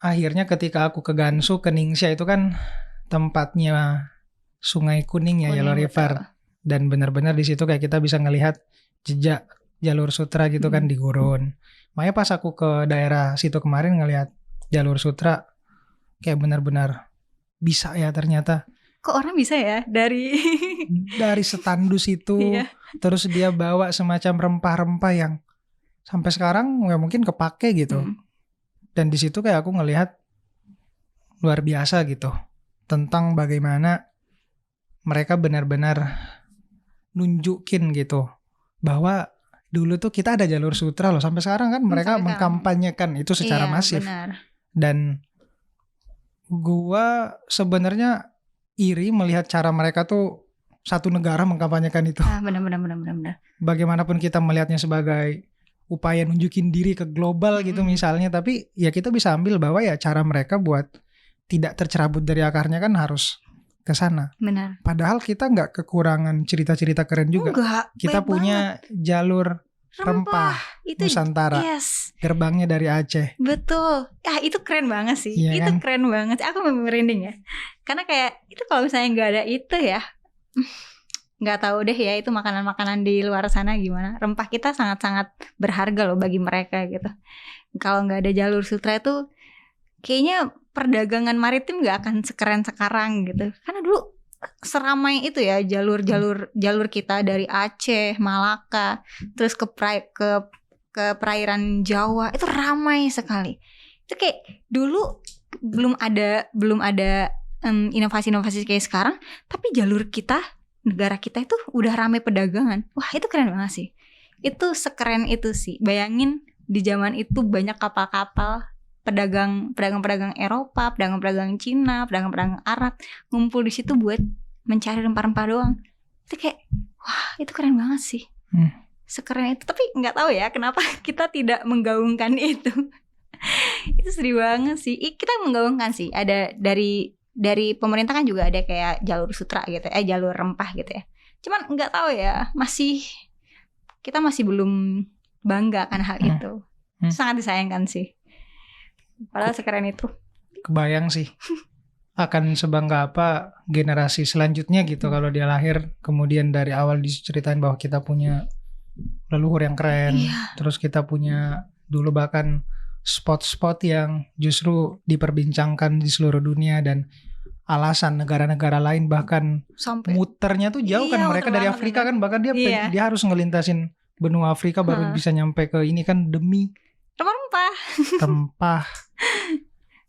akhirnya ketika aku ke Gansu, ke Ningxia itu kan tempatnya Sungai Kuning ya, Yellow River. Betul. Dan benar-benar di situ kayak kita bisa ngelihat jejak jalur sutra gitu kan di gurun. Makanya pas aku ke daerah situ kemarin ngelihat jalur sutra, kayak benar-benar bisa ya ternyata. Kok orang bisa ya dari setandus itu. Iya. Terus dia bawa semacam rempah-rempah yang sampai sekarang ya mungkin kepake gitu. Dan di situ kayak aku ngelihat luar biasa gitu tentang bagaimana mereka benar-benar nunjukin gitu bahwa dulu tuh kita ada jalur sutra loh. Sampai sekarang kan mereka mengkampanyekan itu secara masif. Benar. Dan gua sebenarnya iri melihat cara mereka tuh satu negara mengkampanyekan itu. Benar. Bagaimanapun kita melihatnya sebagai upaya nunjukin diri ke global gitu misalnya, tapi ya kita bisa ambil bahwa ya cara mereka buat tidak tercerabut dari akarnya kan harus ke sana. Benar. Padahal kita nggak kekurangan cerita-cerita keren juga. Enggak, kita punya banget. Jalur rempah itu Nusantara. Yes. Gerbangnya dari Aceh. Betul. Itu keren banget sih. Iya itu kan? Keren banget. Aku merinding ya. Karena kayak itu kalau misalnya nggak ada itu ya, nggak tahu deh ya itu makanan-makanan di luar sana gimana. Rempah kita sangat-sangat berharga loh bagi mereka gitu. Kalau nggak ada jalur sutra itu kayaknya perdagangan maritim gak akan sekeren sekarang gitu. Karena dulu seramai itu ya jalur kita dari Aceh, Malaka, terus ke perairan Jawa itu ramai sekali. Itu kayak dulu belum ada inovasi-inovasi kayak sekarang, tapi jalur kita, negara kita itu udah ramai perdagangan. Wah, itu keren banget sih. Itu sekeren itu sih. Bayangin di zaman itu banyak kapal-kapal pedagang Eropa, pedagang Cina, pedagang Arab ngumpul di situ buat mencari rempah-rempah doang. Itu kayak wah, itu keren banget sih. Sekeren itu, tapi nggak tahu ya kenapa kita tidak menggaungkan itu. Itu sedih banget sih. Kita menggaungkan sih. Ada dari pemerintah kan juga ada kayak jalur sutra gitu, jalur rempah gitu ya. Cuman nggak tahu ya, kita masih belum bangga kan hal itu. Sangat disayangkan sih. Padahal sekeren itu. Kebayang sih akan sebangga apa generasi selanjutnya gitu kalau dia lahir kemudian dari awal diceritain bahwa kita punya leluhur yang keren. Terus kita punya dulu bahkan spot-spot yang justru diperbincangkan di seluruh dunia, dan alasan negara-negara lain bahkan sampai muternya tuh jauh kan, mereka dari Afrika kan, bahkan dia harus ngelintasin benua Afrika baru bisa nyampe ke ini kan demi rempah.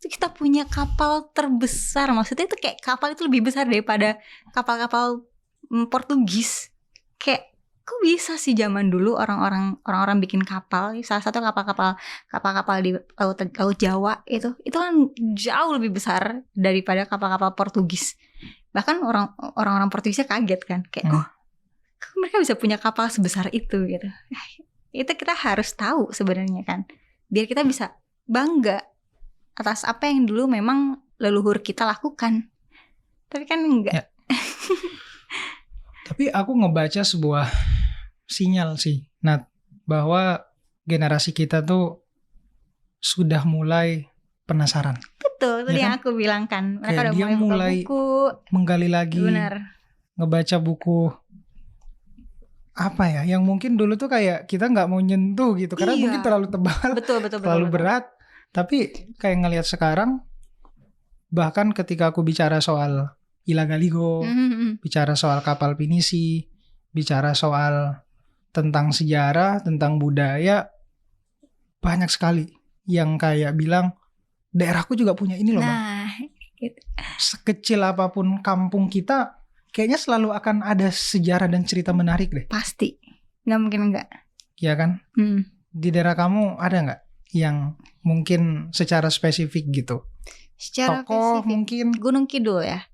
Kita punya kapal terbesar, maksudnya itu kayak kapal itu lebih besar daripada kapal-kapal Portugis. Kayak kok bisa sih zaman dulu orang-orang bikin kapal, salah satu kapal di laut Jawa itu kan jauh lebih besar daripada kapal-kapal Portugis. Bahkan orang-orang Portugisnya kaget kan, kayak kok mereka bisa punya kapal sebesar itu gitu. Itu kita harus tahu sebenarnya kan, biar kita bisa bangga atas apa yang dulu memang leluhur kita lakukan. Tapi kan enggak. Ya. Tapi aku ngebaca sebuah sinyal sih, Nat, bahwa generasi kita tuh sudah mulai penasaran. Betul, tadi yang aku bilang kan. Mereka udah mulai buku, menggali lagi. Benar. Ngebaca buku apa ya, yang mungkin dulu tuh kayak kita nggak mau nyentuh gitu, karena mungkin terlalu tebal, terlalu berat. Tapi kayak ngelihat sekarang, bahkan ketika aku bicara soal Ila Galigo, bicara soal kapal pinisi, bicara soal tentang sejarah, tentang budaya, banyak sekali yang kayak bilang daerahku juga punya ini loh, Bang. Gitu. Sekecil apapun kampung kita, kayaknya selalu akan ada sejarah dan cerita menarik deh. Pasti, nggak mungkin enggak. ya kan? Di daerah kamu ada nggak yang mungkin secara spesifik gitu? Secara Tokoh spesifik, mungkin? Gunung Kidul ya.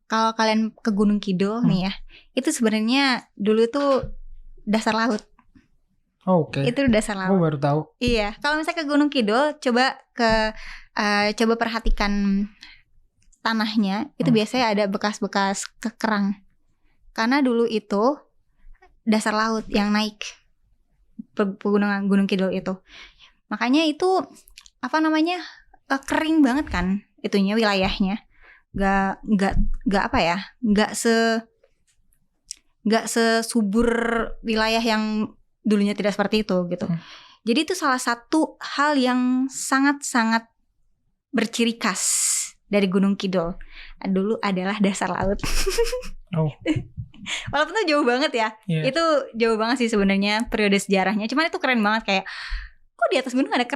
Kalau kalian ke Gunung Kidul nih ya, itu sebenarnya dulu tuh dasar laut. Oke. Itu dasar laut. Aku baru tahu. Iya, kalau misalnya ke Gunung Kidul, coba perhatikan tanahnya, itu biasanya ada bekas-bekas kekerang. Karena dulu itu dasar laut yang naik pegunungan Gunung Kidul itu. Makanya itu kering banget kan itunya, wilayahnya. Gak sesubur wilayah yang dulunya tidak seperti itu gitu. Jadi itu salah satu hal yang sangat-sangat berciri khas dari Gunung Kidul dulu adalah dasar laut. Walaupun itu jauh banget ya, itu jauh banget sih sebenarnya periode sejarahnya. Cuman itu keren banget, kayak kok di atas gunung ada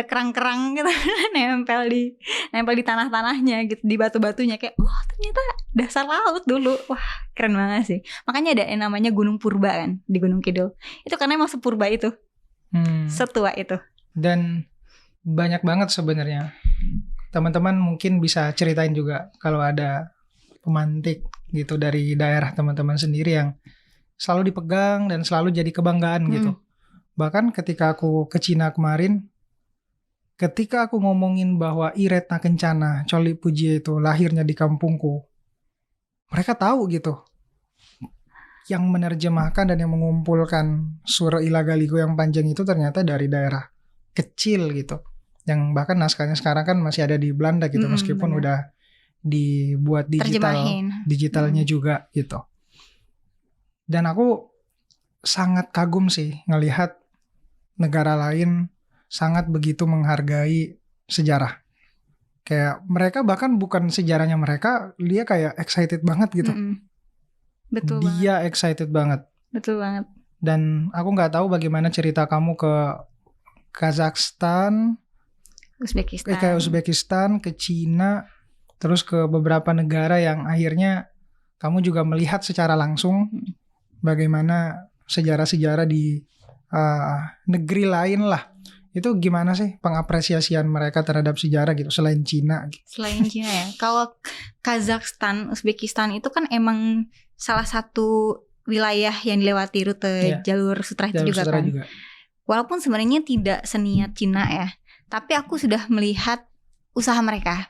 kerang-kerang gitu nempel di tanah-tanahnya gitu, di batu-batunya, kayak ternyata dasar laut dulu. Wah, keren banget sih. Makanya ada yang namanya Gunung Purba kan di Gunung Kidul. Itu karena emang sepurba itu. Setua itu. Dan banyak banget sebenarnya. Teman-teman mungkin bisa ceritain juga kalau ada pemantik gitu dari daerah teman-teman sendiri yang selalu dipegang dan selalu jadi kebanggaan gitu. Bahkan ketika aku ke Cina kemarin, ketika aku ngomongin bahwa Iretna Kencana Coli Pujie itu lahirnya di kampungku, mereka tahu gitu. Yang menerjemahkan dan yang mengumpulkan Sura Ilagaligo yang panjang itu ternyata dari daerah kecil gitu. Yang bahkan naskahnya sekarang kan masih ada di Belanda gitu, meskipun udah dibuat digitalnya juga gitu. Dan aku sangat kagum sih ngelihat negara lain sangat begitu menghargai sejarah. Kayak mereka bahkan bukan sejarahnya mereka, dia kayak excited banget gitu. Betul dia banget. Excited banget. Betul banget. Dan aku nggak tahu bagaimana cerita kamu ke Kazakhstan, Uzbekistan, ke Cina, terus ke beberapa negara yang akhirnya kamu juga melihat secara langsung bagaimana sejarah-sejarah di negeri lain lah. Itu gimana sih pengapresiasian mereka terhadap sejarah gitu selain Cina? Selain Cina ya. Kalau Kazakhstan, Uzbekistan itu kan emang salah satu wilayah yang dilewati rute jalur sutra itu juga kan. Walaupun sebenarnya tidak seniat Cina ya, tapi aku sudah melihat usaha mereka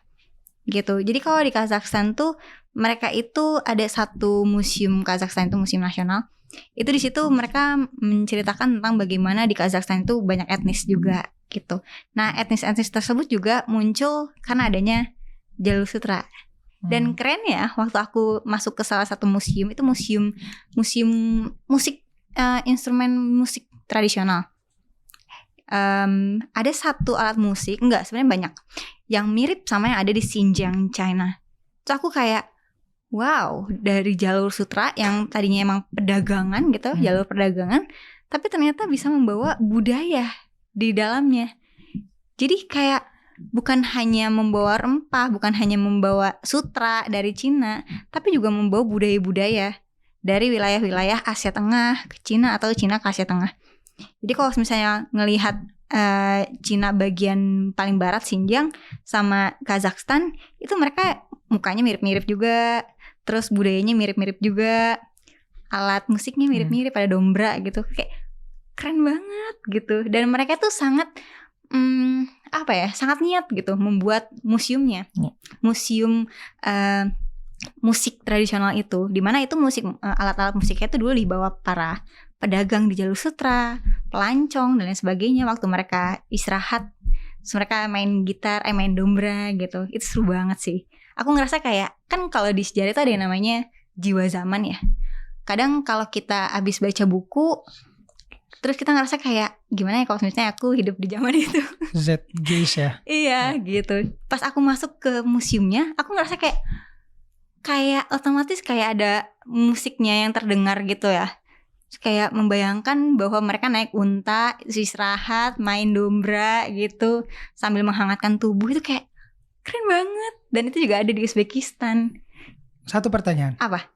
gitu. Jadi kalau di Kazakhstan tuh mereka itu ada satu museum Kazakhstan, itu museum nasional. Itu di situ mereka menceritakan tentang bagaimana di Kazakhstan itu banyak etnis juga gitu. Nah, etnis-etnis tersebut juga muncul karena adanya jalur sutra. Dan keren ya, waktu aku masuk ke salah satu museum, itu museum musik, instrumen musik tradisional. Ada satu alat musik, sebenarnya banyak, yang mirip sama yang ada di Xinjiang, China. Terus aku kayak, wow, dari jalur sutra yang tadinya emang perdagangan gitu, jalur perdagangan, tapi ternyata bisa membawa budaya di dalamnya. Jadi kayak bukan hanya membawa rempah, bukan hanya membawa sutra dari Cina, tapi juga membawa budaya-budaya dari wilayah-wilayah Asia Tengah ke Cina atau Cina ke Asia Tengah. Jadi kalau misalnya ngelihat Cina bagian paling barat, Xinjiang, sama Kazakhstan, itu mereka mukanya mirip-mirip juga, terus budayanya mirip-mirip juga, alat musiknya mirip-mirip, ada dombra gitu, kayak keren banget gitu. Dan mereka tuh sangat sangat niat gitu membuat museumnya, museum musik tradisional itu, dimana itu musik, alat-alat musiknya itu dulu dibawa para pedagang di jalur sutra, pelancong dan lain sebagainya. Waktu mereka istirahat, mereka main gitar, main dombra gitu. Itu seru banget sih. Aku ngerasa kayak, kan kalau di sejarah itu ada yang namanya jiwa zaman ya. Kadang kalau kita habis baca buku, terus kita ngerasa kayak, gimana ya kalau misalnya aku hidup di zaman itu. Zeitgeist ya. Iya gitu. Pas aku masuk ke museumnya, aku ngerasa kayak otomatis kayak ada musiknya yang terdengar gitu ya. Kayak membayangkan bahwa mereka naik unta, istirahat, main dombra gitu, sambil menghangatkan tubuh. Itu kayak keren banget. Dan itu juga ada di Uzbekistan. Satu pertanyaan. Apa?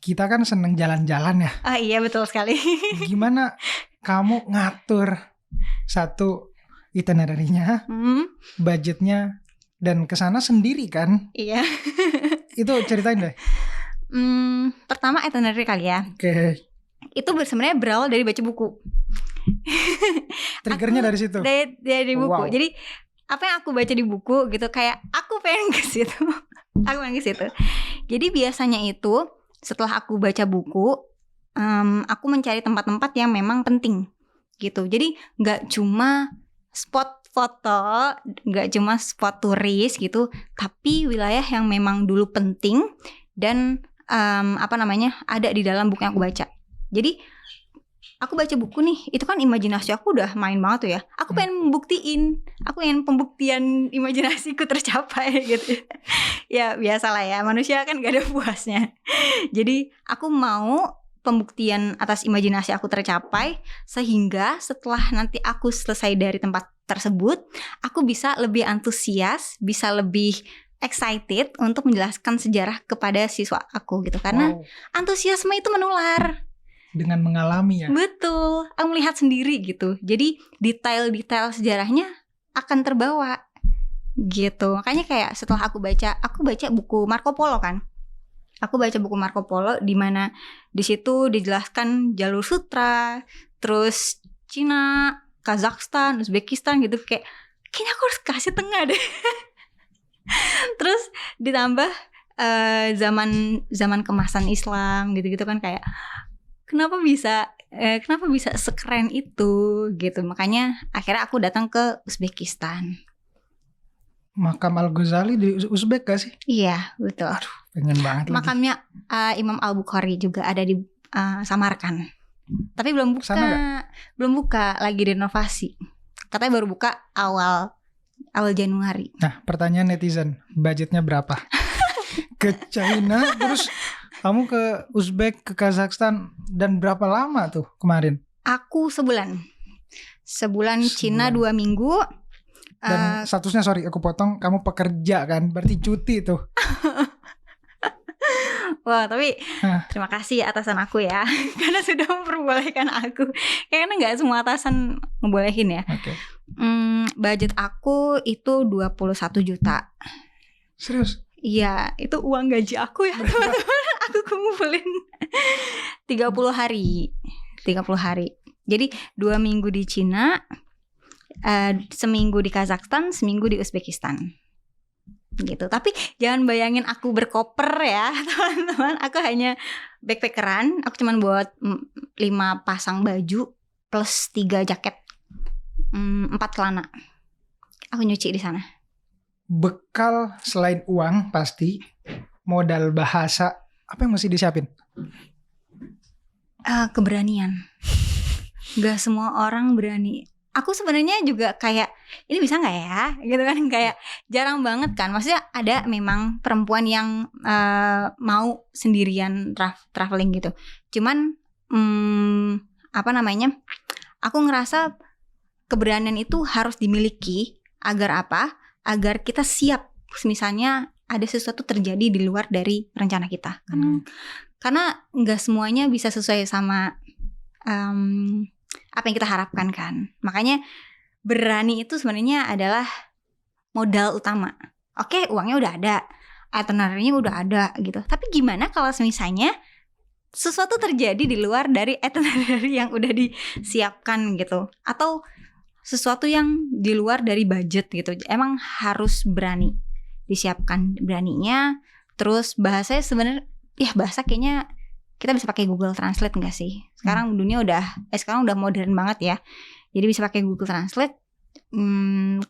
kita kan seneng jalan-jalan ya. Ah iya betul sekali. Gimana kamu ngatur satu itinerary-nya, budgetnya, dan kesana sendiri kan? Iya. Itu ceritain deh. Pertama itinerary kali ya. Oke. Itu sebenarnya berawal dari baca buku. Triggernya dari situ. Dari buku. Wow. Jadi apa yang aku baca di buku gitu, kayak aku pengen ke situ. Aku pengen ke situ. Jadi biasanya itu setelah aku baca buku, aku mencari tempat-tempat yang memang penting gitu. Jadi nggak cuma spot foto, nggak cuma spot turis gitu, tapi wilayah yang memang dulu penting dan ada di dalam buku yang aku baca. Jadi aku baca buku nih, itu kan imajinasi aku udah main banget tuh ya. Aku pengen membuktiin, aku pengen pembuktian imajinasiku tercapai gitu. Ya biasalah ya, manusia kan gak ada puasnya. Jadi aku mau pembuktian atas imajinasi aku tercapai, sehingga setelah nanti aku selesai dari tempat tersebut, aku bisa lebih antusias, bisa lebih excited untuk menjelaskan sejarah kepada siswa aku gitu. Karena antusiasme itu menular. Dengan mengalami ya. Betul, aku melihat sendiri gitu. Jadi detail-detail sejarahnya akan terbawa gitu. Makanya kayak setelah aku baca buku Marco Polo kan. Aku baca buku Marco Polo di mana di situ dijelaskan jalur sutra, terus Cina, Kazakhstan, Uzbekistan gitu, kayak kayaknya aku harus kasih tengah deh. Terus ditambah zaman kemasan Islam gitu-gitu kan, kayak kenapa bisa sekeren itu gitu. Makanya akhirnya aku datang ke Uzbekistan. Makam Al-Ghazali di Uzbek gak sih? Iya betul. Aduh, pengen banget. Makamnya Imam Al-Bukhari juga ada di Samarkand. Tapi belum buka, lagi renovasi. Katanya baru buka awal Januari. Nah, pertanyaan netizen, budgetnya berapa? Ke China, terus kamu ke Uzbek, ke Kazakhstan, dan berapa lama tuh kemarin? Aku sebulan. Cina 2 minggu. Dan statusnya, sorry aku potong, kamu pekerja kan, berarti cuti tuh. Wah tapi terima kasih atasan aku ya, karena sudah memperbolehkan aku. Karena gak semua atasan ngebolehin ya. Okay. Budget aku itu 21 juta. Serius? Iya, itu uang gaji aku ya teman-teman. Aku kumpulin 30 hari. Jadi 2 minggu di Cina, seminggu di Kazakhstan, seminggu di Uzbekistan gitu. Tapi jangan bayangin aku berkoper ya teman-teman. Aku hanya backpackeran. Aku cuma buat 5 pasang baju plus 3 jaket, 4 celana. Aku nyuci di sana. Bekal selain uang pasti, modal bahasa, apa yang mesti disiapin? Keberanian. Gak semua orang berani. Aku sebenarnya juga kayak, ini bisa gak ya? Gitu kan, kayak jarang banget kan. Maksudnya ada memang perempuan yang mau sendirian traveling gitu. Cuman aku ngerasa keberanian itu harus dimiliki. Agar apa? Agar kita siap misalnya ada sesuatu terjadi di luar dari rencana kita. Karena gak semuanya bisa sesuai sama apa yang kita harapkan kan. Makanya berani itu sebenarnya adalah modal utama. Oke, uangnya udah ada, itinerary-nya udah ada gitu. Tapi gimana kalau misalnya sesuatu terjadi di luar dari itinerary yang udah disiapkan gitu, atau sesuatu yang di luar dari budget gitu. Emang harus berani disiapkan beraninya. Terus bahasanya sebenarnya bahasa kayaknya kita bisa pakai Google Translate nggak sih? Sekarang dunia sekarang udah modern banget ya. Jadi bisa pakai Google Translate.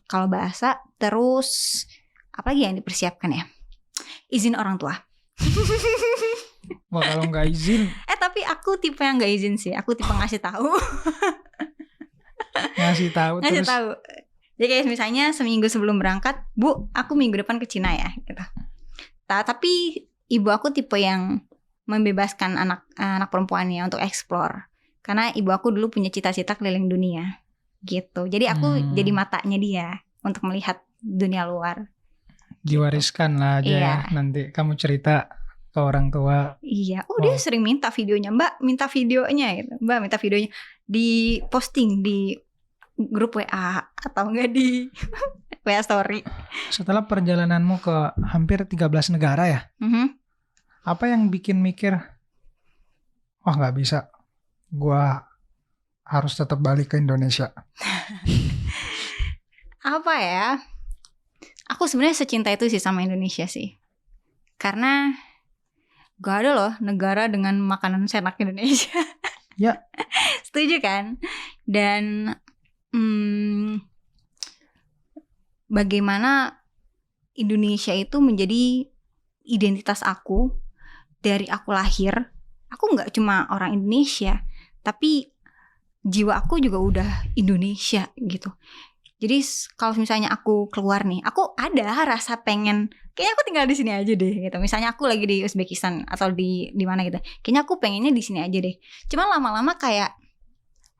Kalau bahasa, terus apa lagi yang dipersiapkan ya? Izin orang tua. Wah kalau nggak izin. Tapi aku tipe yang nggak izin sih. Aku tipe ngasih tahu. Ngasih tahu. Jadi kayak misalnya seminggu sebelum berangkat, Bu, aku minggu depan ke Cina ya. Gitu. Tapi ibu aku tipe yang membebaskan anak perempuannya untuk explore. Karena ibu aku dulu punya cita-cita keliling dunia gitu. Jadi aku jadi matanya dia untuk melihat dunia luar. Diwariskan lah aja ya. Nanti kamu cerita ke orang tua. Iya, dia sering minta videonya, Mbak minta videonya gitu, Mbak minta videonya di posting di grup WA atau enggak di WA story. Setelah perjalananmu ke hampir 13 negara ya, apa yang bikin mikir, wah nggak bisa, gua harus tetap balik ke Indonesia? Apa ya? Aku sebenarnya secinta itu sih sama Indonesia sih. Karena gak ada loh negara dengan makanan seenak Indonesia. Ya. Setuju kan? Dan bagaimana Indonesia itu menjadi identitas aku dari aku lahir. Aku gak cuma orang Indonesia, tapi jiwa aku juga udah Indonesia gitu. Jadi kalau misalnya aku keluar nih, aku ada rasa pengen, kayaknya aku tinggal di sini aja deh gitu. Misalnya aku lagi di Uzbekistan atau di mana gitu, kayaknya aku pengennya di sini aja deh. Cuman lama-lama kayak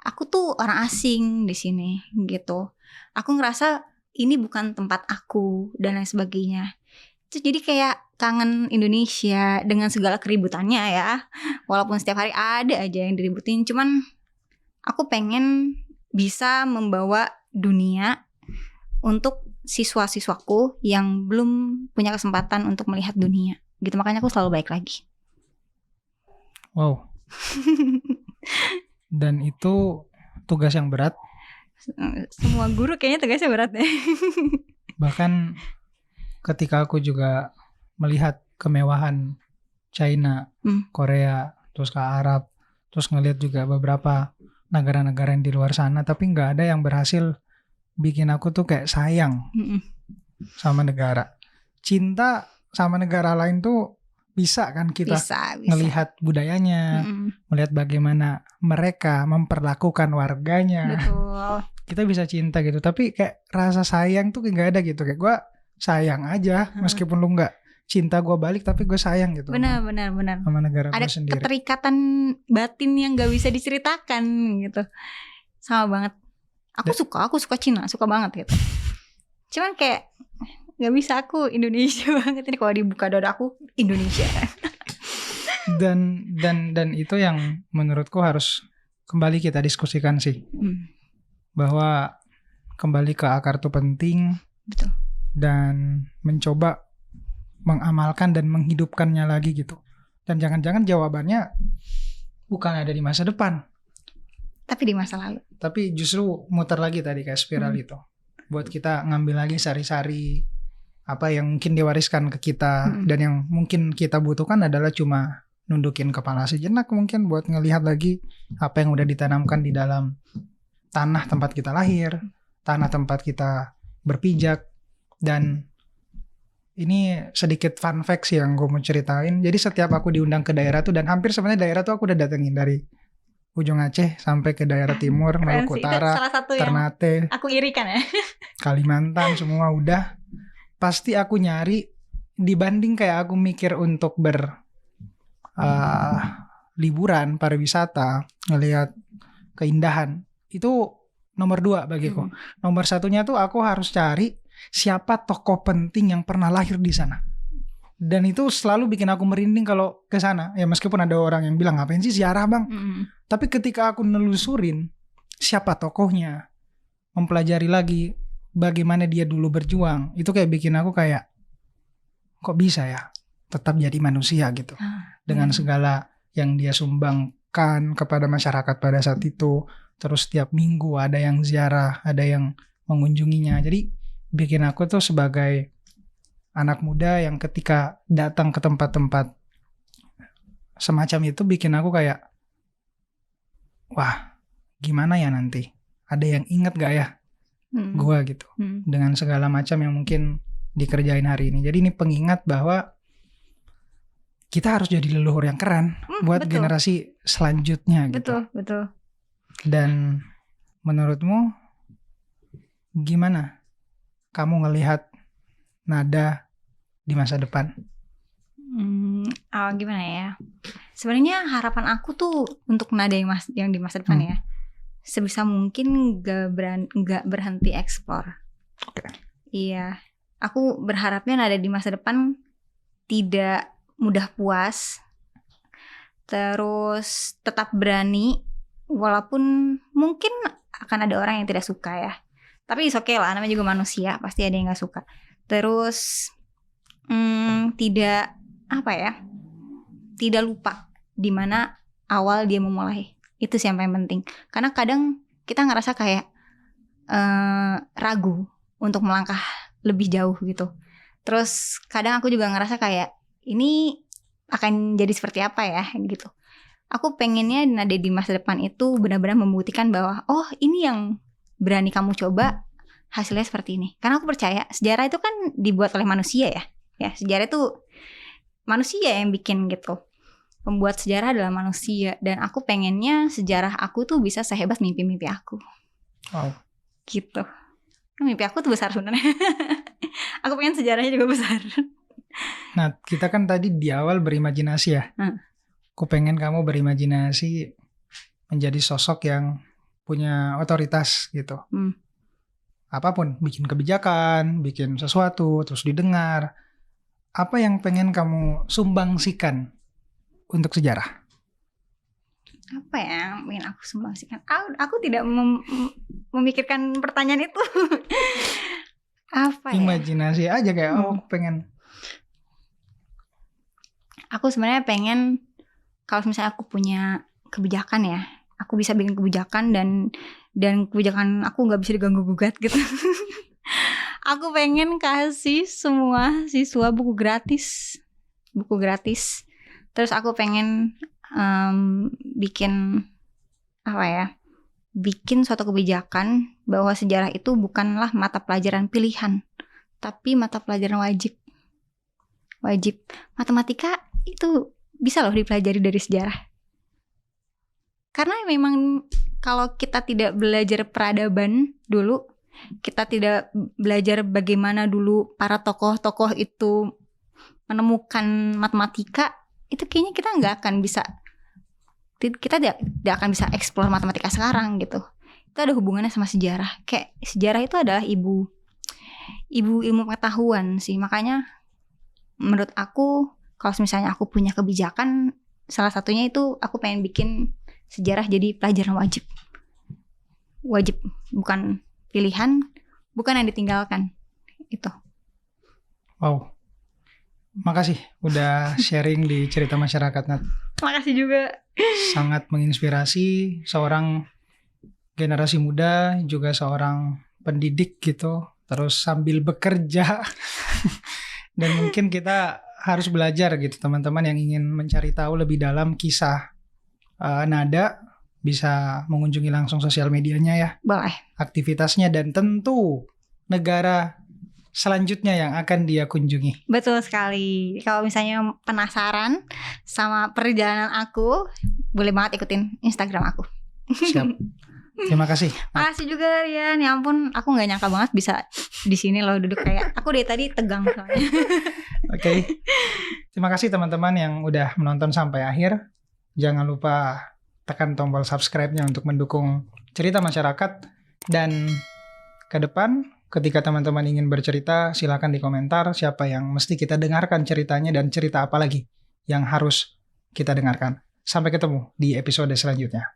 aku tuh orang asing di sini gitu. Aku ngerasa ini bukan tempat aku dan lain sebagainya. Terus jadi kayak kangen Indonesia dengan segala keributannya ya. Walaupun setiap hari ada aja yang diributin, cuman aku pengen bisa membawa dunia untuk siswa-siswaku yang belum punya kesempatan untuk melihat dunia gitu. Makanya aku selalu balik lagi. Wow. Dan itu tugas yang berat. Semua guru kayaknya tugasnya berat ya. Bahkan ketika aku juga melihat kemewahan China, Korea, terus ke Arab, terus ngelihat juga beberapa negara-negara yang di luar sana, tapi nggak ada yang berhasil bikin aku tuh kayak sayang sama negara. Cinta sama negara lain tuh bisa kan kita bisa. ngelihat budayanya, melihat bagaimana mereka memperlakukan warganya. Betul. Kita bisa cinta gitu, tapi kayak rasa sayang tuh nggak ada gitu. Kayak gue sayang aja, meskipun lu nggak cinta gue balik, tapi gue sayang gitu. Benar. Sama negara gue sendiri. Ada keterikatan batin yang gak bisa diceritakan gitu. Sama banget. Aku suka Cina, suka banget gitu. Cuman kayak gak bisa, aku Indonesia banget ini. Kalau dibuka dada aku Indonesia. dan itu yang menurutku harus kembali kita diskusikan sih. Bahwa kembali ke akar itu penting. Betul. Dan mencoba mengamalkan dan menghidupkannya lagi gitu. Dan jangan-jangan jawabannya bukan ada di masa depan, tapi di masa lalu. Tapi justru muter lagi tadi kayak spiral itu. Buat kita ngambil lagi sari-sari apa yang mungkin diwariskan ke kita. Dan yang mungkin kita butuhkan adalah cuma nundukin kepala sejenak mungkin buat ngelihat lagi apa yang udah ditanamkan di dalam tanah tempat kita lahir, tanah tempat kita berpijak. Dan ini sedikit fun fact sih yang gue mau ceritain. Jadi setiap aku diundang ke daerah tuh, dan hampir sebenarnya daerah tuh aku udah datengin dari ujung Aceh sampai ke daerah timur, Maluku Utara, Ternate, aku irikan ya. Kalimantan, semua udah. Pasti aku nyari, dibanding kayak aku mikir untuk liburan, pariwisata, ngelihat keindahan, itu nomor 2 bagiku. Nomor 1-nya tuh aku harus cari siapa tokoh penting yang pernah lahir di sana. Dan itu selalu bikin aku merinding kalau ke sana. Ya meskipun ada orang yang bilang ngapain sih ziarah bang. Tapi ketika aku nelusurin siapa tokohnya, mempelajari lagi bagaimana dia dulu berjuang, itu kayak bikin aku kayak kok bisa ya tetap jadi manusia gitu. Dengan segala yang dia sumbangkan kepada masyarakat pada saat itu. Terus setiap minggu ada yang ziarah, ada yang mengunjunginya. Jadi bikin aku tuh sebagai anak muda yang ketika datang ke tempat-tempat semacam itu bikin aku kayak, wah gimana ya nanti, ada yang inget gak ya gua gitu, dengan segala macam yang mungkin dikerjain hari ini. Jadi ini pengingat bahwa kita harus jadi leluhur yang keren buat generasi selanjutnya gitu. Betul. Dan menurutmu gimana kamu ngelihat nada di masa depan? Gimana ya? Sebenarnya harapan aku tuh untuk nada yang di masa depan ya, sebisa mungkin gak berhenti eksplor. Iya, aku berharapnya nada di masa depan tidak mudah puas, terus tetap berani, walaupun mungkin akan ada orang yang tidak suka ya. Tapi oke lah, namanya juga manusia, pasti ada yang gak suka. Terus tidak tidak lupa di mana awal dia memulai. Itu sih yang paling penting. Karena kadang kita ngerasa kayak ragu untuk melangkah lebih jauh gitu. Terus kadang aku juga ngerasa kayak ini akan jadi seperti apa ya gitu. Aku pengennya Nada di masa depan itu benar-benar membuktikan bahwa oh ini yang berani kamu coba, hasilnya seperti ini. Karena aku percaya sejarah itu kan dibuat oleh manusia ya. Ya, sejarah itu manusia yang bikin gitu. Pembuat sejarah adalah manusia. Dan aku pengennya sejarah aku tuh bisa sehebat mimpi-mimpi aku. Wow. Gitu. Mimpi aku tuh besar sebenarnya. Aku pengen sejarahnya juga besar. Nah, kita kan tadi di awal berimajinasi ya. Aku pengen kamu berimajinasi menjadi sosok yang punya otoritas gitu. Apapun, bikin kebijakan, bikin sesuatu, terus didengar. Apa yang pengen kamu sumbangsikan untuk sejarah? Apa yang ingin aku sumbangsikan? Aku tidak memikirkan pertanyaan itu. Apa ya? Imajinasi aja kayak aku pengen. Aku sebenarnya pengen kalau misalnya aku punya kebijakan ya, aku bisa bikin kebijakan dan kebijakan aku nggak bisa diganggu gugat gitu. Aku pengen kasih semua siswa buku gratis. Terus aku pengen bikin bikin suatu kebijakan bahwa sejarah itu bukanlah mata pelajaran pilihan, tapi mata pelajaran wajib. Matematika itu bisa loh dipelajari dari sejarah. Karena memang kalau kita tidak belajar peradaban dulu, kita tidak belajar bagaimana dulu para tokoh-tokoh itu menemukan matematika, itu kayaknya kita nggak akan bisa, kita tidak akan bisa eksplor matematika sekarang gitu. Itu ada hubungannya sama sejarah. Kayak sejarah itu adalah ibu ilmu pengetahuan sih. Makanya menurut aku kalau misalnya aku punya kebijakan, salah satunya itu aku pengen bikin sejarah jadi pelajaran wajib, bukan pilihan, bukan yang ditinggalkan. Itu. Wow. Makasih udah sharing di Cerita Masyarakat, Nat. Makasih juga. Sangat menginspirasi, seorang generasi muda, juga seorang pendidik gitu, terus sambil bekerja. Dan mungkin kita harus belajar gitu, teman-teman yang ingin mencari tahu lebih dalam kisah Nada, bisa mengunjungi langsung sosial medianya ya. Boleh. Aktivitasnya dan tentu negara selanjutnya yang akan dia kunjungi. Betul sekali. Kalau misalnya penasaran sama perjalanan aku, boleh banget ikutin Instagram aku. Siap. Terima kasih. Makasih juga Rian. Ya ampun, aku nggak nyangka banget bisa di sini loh duduk kayak aku dari tadi tegang soalnya. Oke. Terima kasih teman-teman yang udah menonton sampai akhir. Jangan lupa tekan tombol subscribe-nya untuk mendukung Cerita Masyarakat. Dan ke depan, ketika teman-teman ingin bercerita, silakan di komentar siapa yang mesti kita dengarkan ceritanya dan cerita apa lagi yang harus kita dengarkan. Sampai ketemu di episode selanjutnya.